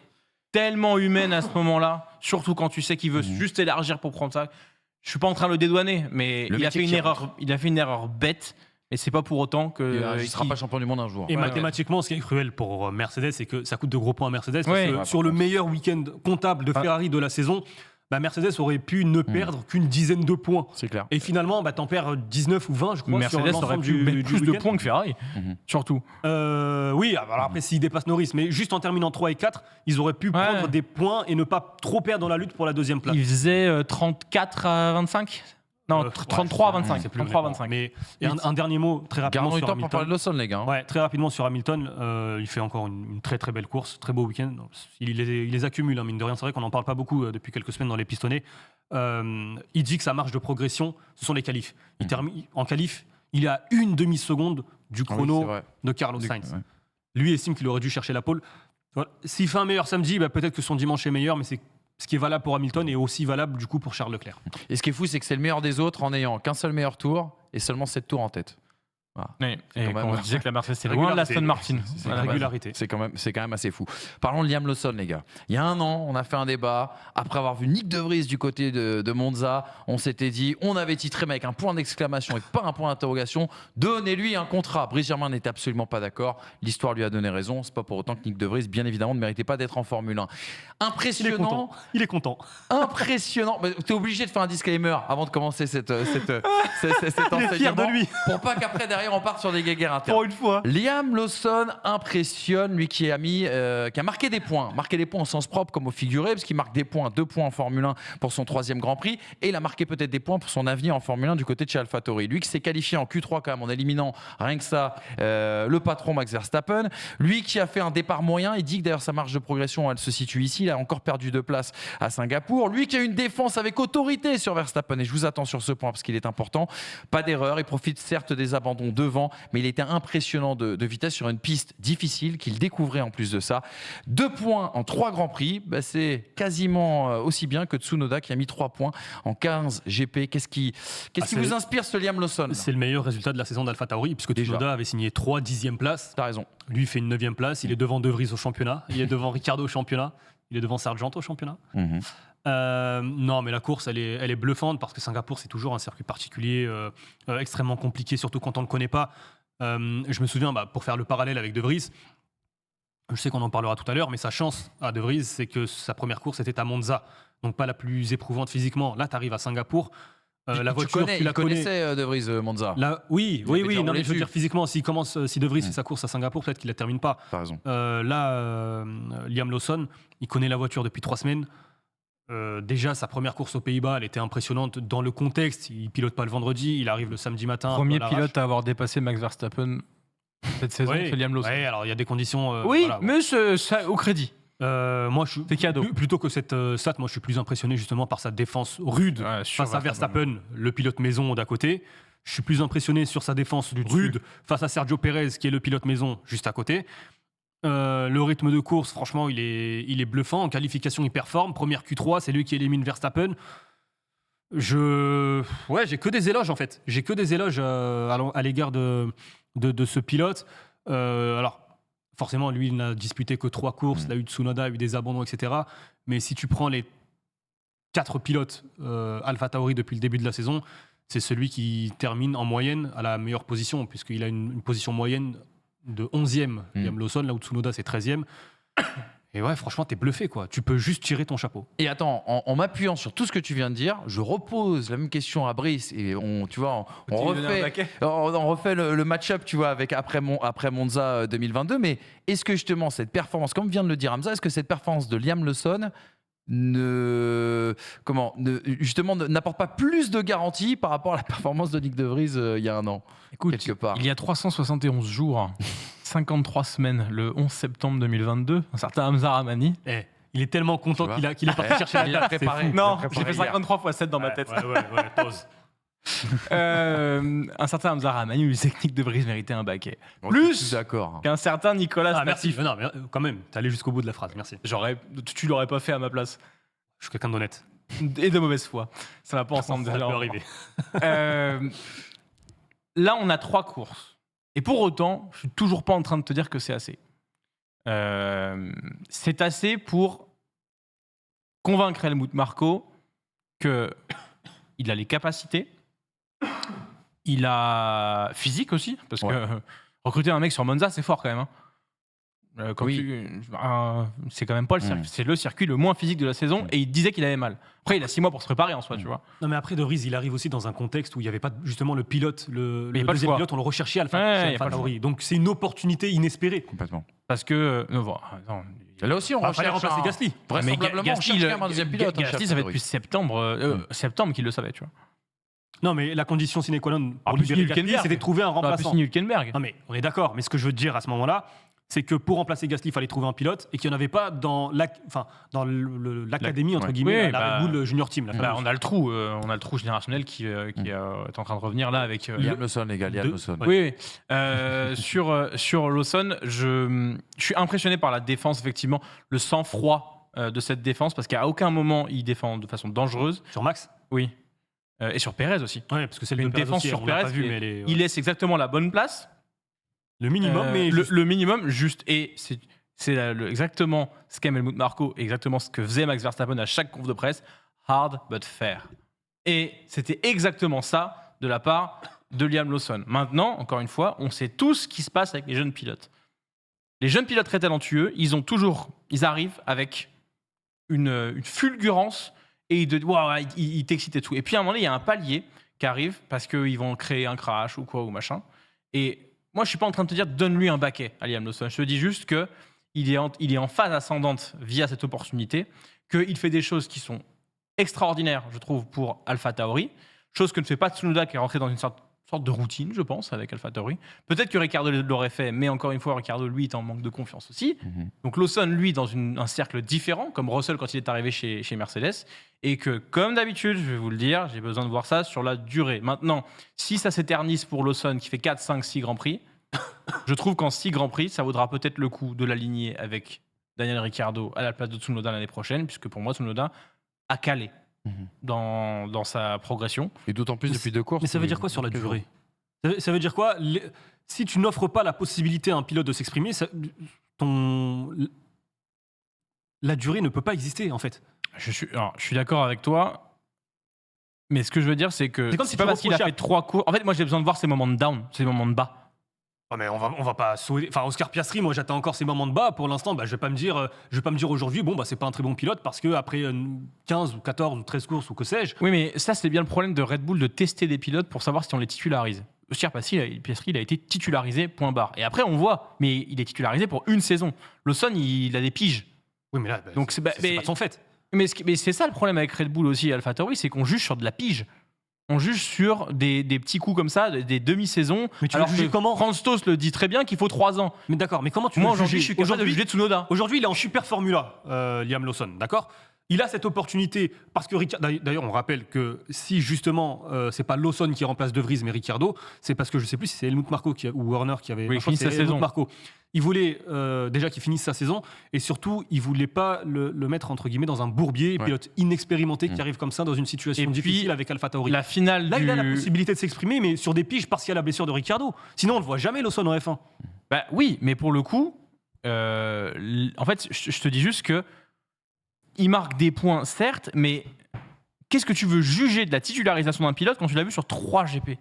tellement humaine à ce moment-là, surtout quand tu sais qu'il veut juste élargir pour prendre ça. Je suis pas en train de le dédouaner, mais Le il a métier fait une qui erreur. Il a fait une erreur bête, et c'est pas pour autant que Il ne sera pas champion du monde un jour. Et Ouais, mathématiquement, ce qui est cruel pour Mercedes, c'est que ça coûte de gros points à Mercedes. Parce Ouais. que Ouais, sur le meilleur week-end comptable de Ferrari de la saison, Mercedes aurait pu ne perdre qu'une dizaine de points. C'est clair. Et finalement, t'en perds 19 ou 20, je crois, sur Mercedes aurait l'ensemble pu mettre plus de week-end. points que Ferrari, surtout. Oui, alors après, s'ils dépassent Norris, mais juste en terminant 3 et 4, ils auraient pu prendre des points et ne pas trop perdre dans la lutte pour la deuxième place. Il faisait 34 à 25 Non, 33 à 25. C'est plus 33 à honnêtement. 25. Mais et un dernier mot très rapidement Gardons du sur temps pour parler Hamilton. de Lawson, les gars. Ouais, très rapidement sur Hamilton, il fait encore une très très belle course, très beau week-end. Il les accumule, hein, mine de rien. C'est vrai qu'on n'en parle pas beaucoup depuis quelques semaines dans les pistonnets. Il dit que sa marge de progression, ce sont les qualifs. Il termine en qualif, il est à une demi-seconde du Ah oui, chrono c'est vrai. de Carlos Sainz. Ouais. Lui estime qu'il aurait dû chercher la pole. Voilà. S'il fait un meilleur samedi, peut-être que son dimanche est meilleur, mais c'est ce qui est valable pour Hamilton est aussi valable du coup pour Charles Leclerc. Et ce qui est fou, c'est que c'est le meilleur des autres en n'ayant qu'un seul meilleur tour et seulement 7 tours en tête. Oui, et quand quand même- on disait que la Mercedes c'est loin de l'Aston Martin. C'est Voilà. la régularité. C'est quand même assez fou. Parlons de Liam Lawson, les gars. Il y a un an, on a fait un débat. Après avoir vu Nick De Vries du côté de Monza, on s'était dit, on avait titré, mais avec un point d'exclamation et pas un point d'interrogation, donnez-lui un contrat. Brice Germain n'était absolument pas d'accord. L'histoire lui a donné raison. C'est pas pour autant que Nick De Vries, bien évidemment, ne méritait pas d'être en Formule 1. Impressionnant. Il est content. Impressionnant. Tu es obligé de faire un disclaimer avant de commencer cet enseignement. fier de lui. Pour pas qu'après, derrière, on parte sur des guéguerres internes. Pour une fois. Liam Lawson impressionne, lui qui a marqué des points au sens propre comme au figuré, parce qu'il marque des points, 2 points en Formule 1 pour son 3e Grand Prix, et il a marqué peut-être des points pour son avenir en Formule 1 du côté de chez AlphaTauri. Lui qui s'est qualifié en Q3 quand même en éliminant rien que ça le patron Max Verstappen, lui qui a fait un départ moyen, il dit que d'ailleurs sa marge de progression elle se situe ici, il a encore perdu 2 places à Singapour, lui qui a une défense avec autorité sur Verstappen, et je vous attends sur ce point parce qu'il est important, pas d'erreur, il profite certes des abandons devant, mais il était impressionnant de vitesse sur une piste difficile qu'il découvrait en plus de ça. 2 points en 3 Grands Prix, c'est quasiment aussi bien que Tsunoda qui a mis 3 points en 15 GP. Qu'est-ce qui vous inspire ce Liam Lawson? C'est le meilleur résultat de la saison d'AlphaTauri, puisque Tsunoda avait signé 3 10e places. T'as raison. Lui, il fait une 9e place. Il est devant De Vries au championnat. Il est devant Ricciardo au championnat. Il est devant Sargent au championnat. Non, mais la course, elle est bluffante parce que Singapour, c'est toujours un circuit particulier, extrêmement compliqué, surtout quand on ne le connaît pas. Je me souviens, pour faire le parallèle avec De Vries, je sais qu'on en parlera tout à l'heure, mais sa chance à De Vries, c'est que sa première course était à Monza, donc pas la plus éprouvante physiquement. Là, tu arrives à Singapour. La voiture, tu la connais. connaissais De Vries Monza. Oui. Il avait déjà Non, roulé mais je veux dessus. dire physiquement, si De Vries fait sa course à Singapour, peut-être qu'il la termine pas. T'as raison. Liam Lawson, il connaît la voiture depuis 3 semaines. Déjà, sa première course aux Pays-Bas, elle était impressionnante dans le contexte. Il pilote pas le vendredi, il arrive le samedi matin. Premier à l'arrache. pilote à avoir dépassé Max Verstappen cette saison, Ouais, c'est Liam Lawson. ouais, alors il y a des conditions. Oui, voilà. mais ça, au crédit. Moi, je suis C'est cadeau. plutôt que cette stat, moi, je suis plus impressionné justement par sa défense rude Ouais, sur face à Verstappen, le pilote maison d'à côté. Je suis plus impressionné sur sa défense rude face à Sergio Pérez, qui est le pilote maison juste à côté. Le rythme de course, franchement, il est bluffant. En qualification, il performe. Première Q3, c'est lui qui élimine Verstappen. J'ai que des éloges en fait. J'ai que des éloges à l'égard de ce pilote. Alors, forcément, lui, il n'a disputé que 3 courses. Il a eu Tsunoda, il a eu des abandons, etc. Mais si tu prends les 4 pilotes AlphaTauri depuis le début de la saison, c'est celui qui termine en moyenne à la meilleure position, puisqu'il a une position moyenne de 11e, Liam Lawson, là où Tsunoda c'est 13e. Et ouais, franchement, t'es bluffé, quoi. Tu peux juste tirer ton chapeau. Et attends, en m'appuyant sur tout ce que tu viens de dire, je repose la même question à Brice et on refait le match-up, tu vois, après Monza 2022. Mais est-ce que justement cette performance, comme vient de le dire Hamza, est-ce que cette performance de Liam Lawson justement n'apporte pas plus de garantie par rapport à la performance de Nick De Vries il y a un an? Écoute, quelque part. il y a 371 jours, 53 semaines, le 11 septembre 2022, un certain Hamza Ramani Il est tellement content Tu vois. qu'il est parti chercher Il la a date. préparé. C'est fou. Non, Il a j'ai préparé fait hier. 53 fois 7 dans ma tête. Ouais, pause. Un certain Hamza Rahmani, une technique de brise méritait un baquet. Bon, Plus je suis d'accord. qu'un certain Nicolas Ah, merci. Statif. Non, mais quand même, t'es allé jusqu'au bout de la phrase, merci. Tu l'aurais pas fait à ma place. Je suis quelqu'un d'honnête. Et de mauvaise foi. Ça va pas ensemble. Ça peut déjà. arriver. Là, on a 3 courses. Et pour autant, je suis toujours pas en train de te dire que c'est assez. C'est assez pour convaincre Helmut Marko qu'il a les capacités, il a physique aussi, parce que recruter un mec sur Monza, c'est fort quand même. C'est quand même pas le circuit, c'est le circuit le moins physique de la saison, et il disait qu'il avait mal. Après, il a 6 mois pour se préparer en soi, tu vois. Non, mais après, De Vries, il arrive aussi dans un contexte où il n'y avait pas justement le pilote, le il y a pas le deuxième choix. pilote, on le recherchait Ouais, il y a Alpha pas le Tauri. Donc c'est une opportunité inespérée. Complètement. Parce que Là aussi, on Il fallait recherche remplacer Gasly. Vraisemblablement, on cherche quand même un deuxième pilote. Gasly, ça fait depuis septembre qu'il le savait, tu vois. Non, mais la condition sine qua non Ah, pour plus libérer Gasly, Hülkenberg. c'était de trouver un On aurait pu remplaçant. signer Hülkenberg. Non, mais on est d'accord. Mais ce que je veux te dire à ce moment-là, c'est que pour remplacer Gasly, il fallait trouver un pilote et qu'il n'y en avait pas dans l'académie, entre guillemets, oui, la Red Bull Junior Team. la Bah, fameuse. on a le trou générationnel qui est en train de revenir là avec. Liam Lawson, les gars, Liam Deux- Lawson. Oui, sur Lawson, je suis impressionné par la défense, effectivement, le sang-froid de cette défense, parce qu'à aucun moment il défend de façon dangereuse. Sur Max. Oui. Et sur Pérez aussi. Ouais, parce que c'est Une le défense sur on l'a pas Pérez, vu, mais elle est, il laisse exactement la bonne place. le minimum, mais le minimum, juste. Et c'est exactement ce qu'aime Helmut Marko, exactement ce que faisait Max Verstappen à chaque conf de presse. Hard but fair. Et c'était exactement ça de la part de Liam Lawson. Maintenant, encore une fois, on sait tous ce qui se passe avec les jeunes pilotes. Les jeunes pilotes très talentueux, ils arrivent avec une fulgurance et ils t'excitent et tout. Et puis à un moment donné, il y a un palier qui arrive parce qu'ils vont créer un crash ou quoi ou machin. Et moi, je suis pas en train de te dire donne-lui un baquet à Liam Lawson. Je te dis juste que il est en phase ascendante via cette opportunité, qu'il fait des choses qui sont extraordinaires, je trouve, pour AlphaTauri, chose que ne fait pas Tsunoda, qui est rentré dans une sorte de routine, je pense, avec AlphaTauri. Peut-être que Ricciardo l'aurait fait, mais encore une fois, Ricciardo, lui, est en manque de confiance aussi. Donc Lawson, lui, dans un cercle différent, comme Russell quand il est arrivé chez Mercedes, et que, comme d'habitude, je vais vous le dire, j'ai besoin de voir ça sur la durée. Maintenant, si ça s'éternise pour Lawson, qui fait 4, 5, 6 Grands Prix, je trouve qu'en 6 Grands Prix, ça vaudra peut-être le coup de l'aligner avec Daniel Ricciardo à la place de Tsunoda l'année prochaine, puisque pour moi, Tsunoda a calé dans sa progression. Et d'autant plus depuis 2 courses. Mais ça veut dire quoi sur la durée ? Ça veut dire quoi ? Si tu n'offres pas la possibilité à un pilote de s'exprimer, la durée ne peut pas exister, en fait. Je suis d'accord avec toi, mais ce que je veux dire, c'est que C'est comme c'est si pas tu parce qu'il a reprochais fait 3 cours. En fait, moi, j'ai besoin de voir ces moments de down, ces moments de bas. Oh, mais on va pas sauver. Enfin, Oscar Piastri, moi j'attends encore ces moments de bas. Pour l'instant, je vais pas me dire aujourd'hui, c'est pas un très bon pilote parce que après 15 ou 14 ou 13 courses ou que sais-je. Oui, mais ça, c'est bien le problème de Red Bull de tester des pilotes pour savoir si on les titularise. Oscar Piastri, il a été titularisé, point barre. Et après, on voit, mais il est titularisé pour une saison. Lawson, il a des piges. Oui, mais là, Donc, c'est pas de son fait. Mais c'est ça le problème avec Red Bull aussi et AlphaTauri, c'est qu'on juge sur de la pige. On juge sur des petits coups comme ça, des demi-saisons. Mais tu alors veux juger que comment ? Franz Stoss le dit très bien qu'il faut 3 ans. Mais d'accord, mais comment tu Moi, veux aujourd'hui, je juger suis capable de juger Tsunoda. Aujourd'hui, il est en super formula, Liam Lawson, d'accord ? Il a cette opportunité parce que d'ailleurs, on rappelle que si justement c'est pas Lawson qui remplace De Vries mais Ricciardo, c'est parce que je sais plus si c'est Helmut Marko ou Horner qui avait Oui, je crois que finisse sa c'est Helmut saison. Marko. Il voulait déjà qu'il finisse sa saison et surtout il voulait pas le mettre entre guillemets dans un bourbier, pilote inexpérimenté qui arrive comme ça dans une situation Et puis, difficile avec AlphaTauri. La finale Là, du... il a la possibilité de s'exprimer, mais sur des piges parce qu'il y a la blessure de Ricciardo. Sinon, on ne le voit jamais Lawson en F1. Bah oui, mais pour le coup, en fait, je te dis juste que il marque des points, certes, mais qu'est-ce que tu veux juger de la titularisation d'un pilote quand tu l'as vu sur 3 GP ?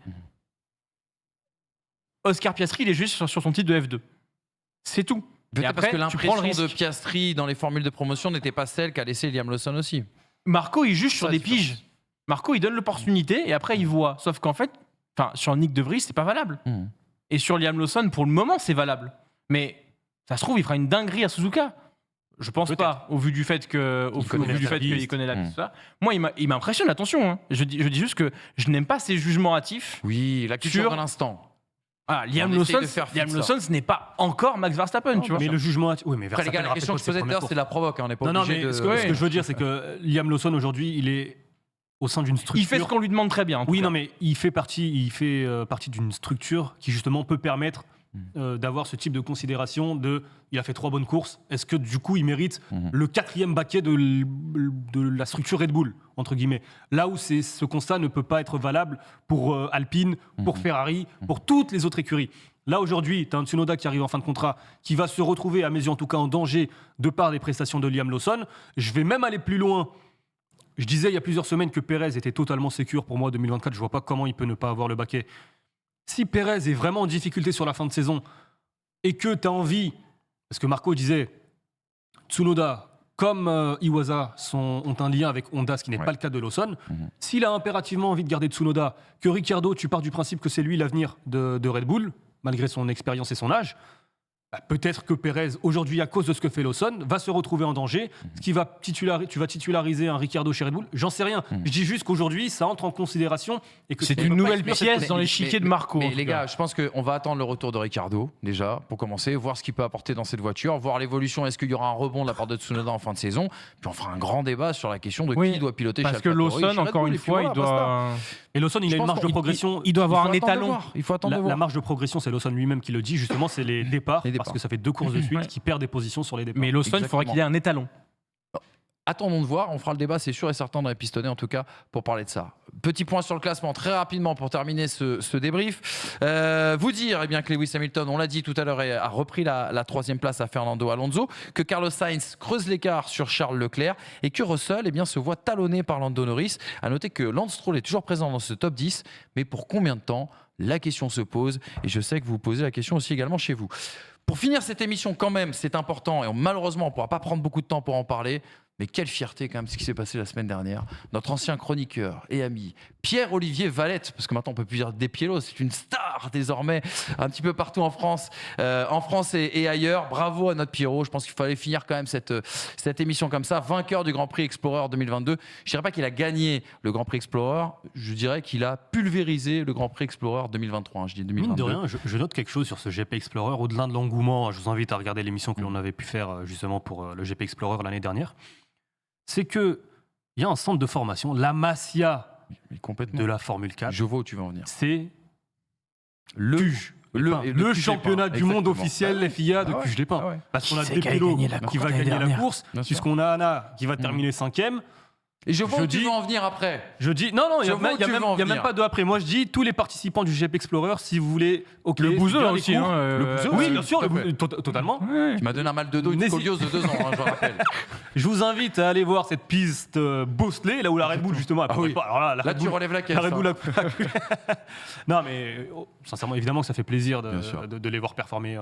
Oscar Piastri, il est juste sur son titre de F2. C'est tout. Et Peut-être parce après, que tu prends le l'impression de risque. Piastri dans les formules de promotion n'était pas celle qu'a laissé Liam Lawson aussi. Marco, il juge sur Ça, des la différence. piges. Marco, il donne l'opportunité et après, il voit. Sauf qu'en fait, sur Nick De Vries, c'est pas valable. Et sur Liam Lawson, pour le moment, c'est valable. Mais ça se trouve, il fera une dinguerie à Suzuka. Je pense Peut-être. pas, au vu du fait qu'il connaît la piste. Ça. Moi, il m'impressionne, attention. Hein. Je dis juste que je n'aime pas ces jugements hâtifs. Oui, la culture Sur- de l'instant. Liam On essaye Lawson, de faire Liam fit ça. Lawson, ce n'est pas encore Max Verstappen, tu vois. Mais le jugement. Oui, mais Après, les Verstappen gars, la a question que je fait ses posais tout à premières l'heure, c'est la provoque. On n'est pas Non, obligé mais de. ce que je veux dire, c'est que Liam Lawson, aujourd'hui, il est au sein d'une structure. Il fait ce qu'on lui demande très bien. en tout Oui, cas. non, mais il fait partie d'une structure qui, justement, peut permettre d'avoir ce type de considération il a fait 3 bonnes courses. Est-ce que, du coup, il mérite le 4e baquet de la structure Red Bull, entre guillemets. Là où ce constat ne peut pas être valable pour Alpine, pour Ferrari, pour toutes les autres écuries. Là, aujourd'hui, tu as un Tsunoda qui arrive en fin de contrat, qui va se retrouver, à mes yeux en tout cas, en danger de par des prestations de Liam Lawson. Je vais même aller plus loin. Je disais il y a plusieurs semaines que Pérez était totalement sécure pour moi 2024. Je vois pas comment il peut ne pas avoir le baquet. Si Pérez est vraiment en difficulté sur la fin de saison et que tu as envie, parce que Marco disait, Tsunoda comme Iwasa ont un lien avec Honda, ce qui n'est pas le cas de Lawson, s'il a impérativement envie de garder Tsunoda, que Ricciardo, tu pars du principe que c'est lui l'avenir de Red Bull, malgré son expérience et son âge, peut-être que Pérez, aujourd'hui, à cause de ce que fait Lawson, va se retrouver en danger. Ce qui va tu vas titulariser un Ricciardo chez Red Bull. J'en sais rien. Je dis juste qu'aujourd'hui, ça entre en considération. Et que C'est une nouvelle pièce dans l'échiquier de Marco. Mais les gars, je pense qu'on va attendre le retour de Ricciardo, déjà, pour commencer, voir ce qu'il peut apporter dans cette voiture, voir l'évolution. Est-ce qu'il y aura un rebond de la part de Tsunoda en fin de saison? Puis on fera un grand débat sur la question de qui doit piloter chez Parce que AlphaTauri, Lawson, chez Red encore Bull, une et puis fois, voilà, il doit. Et Lawson, il a une marge de progression. Il doit avoir un Il faut attendre de étalon. voir. Il faut attendre de voir. La marge de progression, c'est Lawson lui-même qui le dit, justement, c'est les départs, Les départs. parce que ça fait 2 courses de suite Ouais. qui perd des positions sur les départs. Mais Lawson, il faudrait Exactement. qu'il ait un étalon. Attendons de voir, on fera le débat, c'est sûr et certain, dans les pistonnets, en tout cas, pour parler de ça. Petit point sur le classement, très rapidement, pour terminer ce débrief. Vous dire eh bien, que Lewis Hamilton, on l'a dit tout à l'heure, a repris la 3e place à Fernando Alonso, que Carlos Sainz creuse l'écart sur Charles Leclerc, et que Russell eh bien, se voit talonné par Lando Norris. À noter que Lance Stroll est toujours présent dans ce top 10, mais pour combien de temps? La question se pose, et je sais que vous vous posez la question aussi également chez vous. Pour finir cette émission, quand même, c'est important, et malheureusement, on ne pourra pas prendre beaucoup de temps pour en parler. Mais quelle fierté quand même ce qui s'est passé la semaine dernière. Notre ancien chroniqueur et ami Pierre-Olivier Valette, parce que maintenant on peut plus dire Despiello, c'est une star désormais un petit peu partout en France et ailleurs. Bravo à notre Pierrot, je pense qu'il fallait finir quand même cette émission comme ça. Vainqueur du Grand Prix Explorer 2022. Je dirais pas qu'il a gagné le Grand Prix Explorer, je dirais qu'il a pulvérisé le Grand Prix Explorer 2023. Je dis 2022. Mine de rien, je note quelque chose sur ce GP Explorer, au-delà de l'engouement. Je vous invite à regarder l'émission que l'on avait pu faire justement pour le GP Explorer l'année dernière. C'est qu'il y a un centre de formation, la Masia Mais complètement. de la Formule 4. Je vois où tu veux en venir. C'est Le Cuge. le Le championnat du monde Exactement. officiel FIA de Cuge-les-Pins. Ah ouais. Parce qu'on a Qui c'est des qui a pilotes gagné la qui course va l'année gagner la dernière? course, Bien sûr. puisqu'on a Anna qui va terminer 5e. Et je vois Je où tu dis- veux en venir après. Je dis, non, il Je n'y vois où tu veux en a même venir. pas de après. Moi, je dis, tous les participants du GP Explorer, si vous voulez. ok, Le bouseux bien les aussi, cours. hein, Le bouseux, oui, oui, bien sûr, tout à fait. totalement. Ouais. Tu m'as donné un mal de dos, une N'hésite- scoliose de 2 ans, hein, je rappelle. Je vous invite à aller voir cette piste Bosley, là où la Red Bull, justement, a oui. pas. Alors là, la Là, Red tu Bull- relèves la caisse. La Red hein. Bull non, mais sincèrement, évidemment que ça fait plaisir Bien sûr. de les voir performer.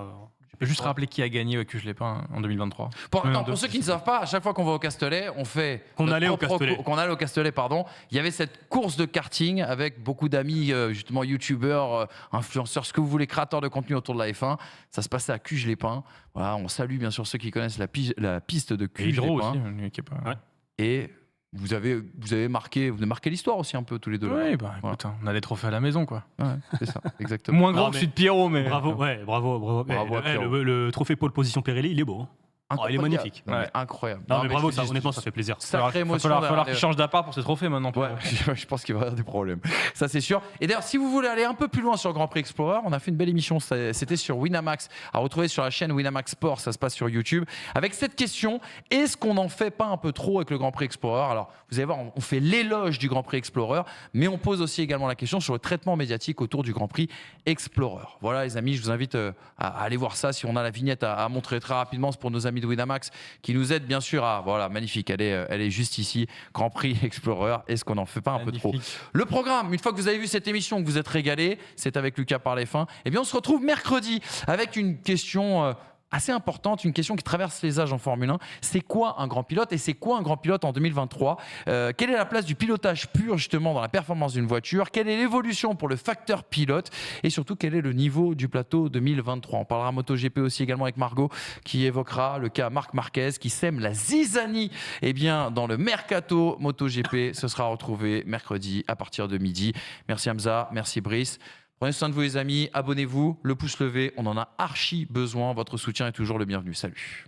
Je peux juste rappeler qui a gagné au Cuge-les-Pins en 2023. Pour ceux qui ne savent pas, à chaque fois qu'on va au Castellet, on fait. Qu'on notre allait au propre Castellet. qu'on allait au Castellet, pardon. Il y avait cette course de karting avec beaucoup d'amis, justement, youtubeurs, influenceurs, ce que vous voulez, créateurs de contenu autour de la F1. Ça se passait à Cuges-les-Pins. Voilà, on salue bien sûr ceux qui connaissent la piste de Et Hydro Cuges-les-Pins. aussi, lui qui est pas. Ouais. Et vous avez marqué l'histoire aussi un peu tous les deux. là. Oui, bah Voilà. écoute, hein, on a des trophées à la maison, quoi. Ouais, c'est ça, exactement. Moins Non, grand que mais- celui de Pierrot, mais. Bravo, ouais, bravo. Bravo à Pierrot. Le trophée pôle position Pirelli, il est beau. Hein. Oh, il est magnifique. Non, mais Ouais. incroyable. Non, mais bravo, je ça, dis- honnêtement, ça fait plaisir. Sacrée Il va émotion. falloir derrière qu'il les- change d'appart pour ses trophées maintenant. Ouais, je pense qu'il va y avoir des problèmes. Ça, c'est sûr. Et d'ailleurs, si vous voulez aller un peu plus loin sur le Grand Prix Explorer, on a fait une belle émission. C'était sur Winamax, à retrouver sur la chaîne Winamax Sport. Ça se passe sur YouTube. Avec cette question, est-ce qu'on n'en fait pas un peu trop avec le Grand Prix Explorer? Alors, vous allez voir, on fait l'éloge du Grand Prix Explorer, mais on pose aussi également la question sur le traitement médiatique autour du Grand Prix Explorer. Voilà, les amis, je vous invite à aller voir ça. Si on a la vignette à montrer très rapidement, c'est pour nos amis de Winamax qui nous aident bien sûr à. Voilà, magnifique. Elle est juste ici. Grand Prix Explorer. Est-ce qu'on n'en fait pas un peu trop? Le programme, une fois que vous avez vu cette émission, que vous êtes régalé, c'est avec Lucas par les fins, eh bien on se retrouve mercredi avec une question assez importante, une question qui traverse les âges en Formule 1. C'est quoi un grand pilote et c'est quoi un grand pilote en 2023? Quelle est la place du pilotage pur justement dans la performance d'une voiture? Quelle est l'évolution pour le facteur pilote? Et surtout, quel est le niveau du plateau 2023? On parlera MotoGP aussi également avec Margot qui évoquera le cas Marc Marquez qui sème la zizanie dans le Mercato MotoGP. Ce sera retrouvé mercredi à partir de midi. Merci Hamza, merci Brice. Prenez soin de vous les amis, abonnez-vous, le pouce levé, on en a archi besoin. Votre soutien est toujours le bienvenu. Salut.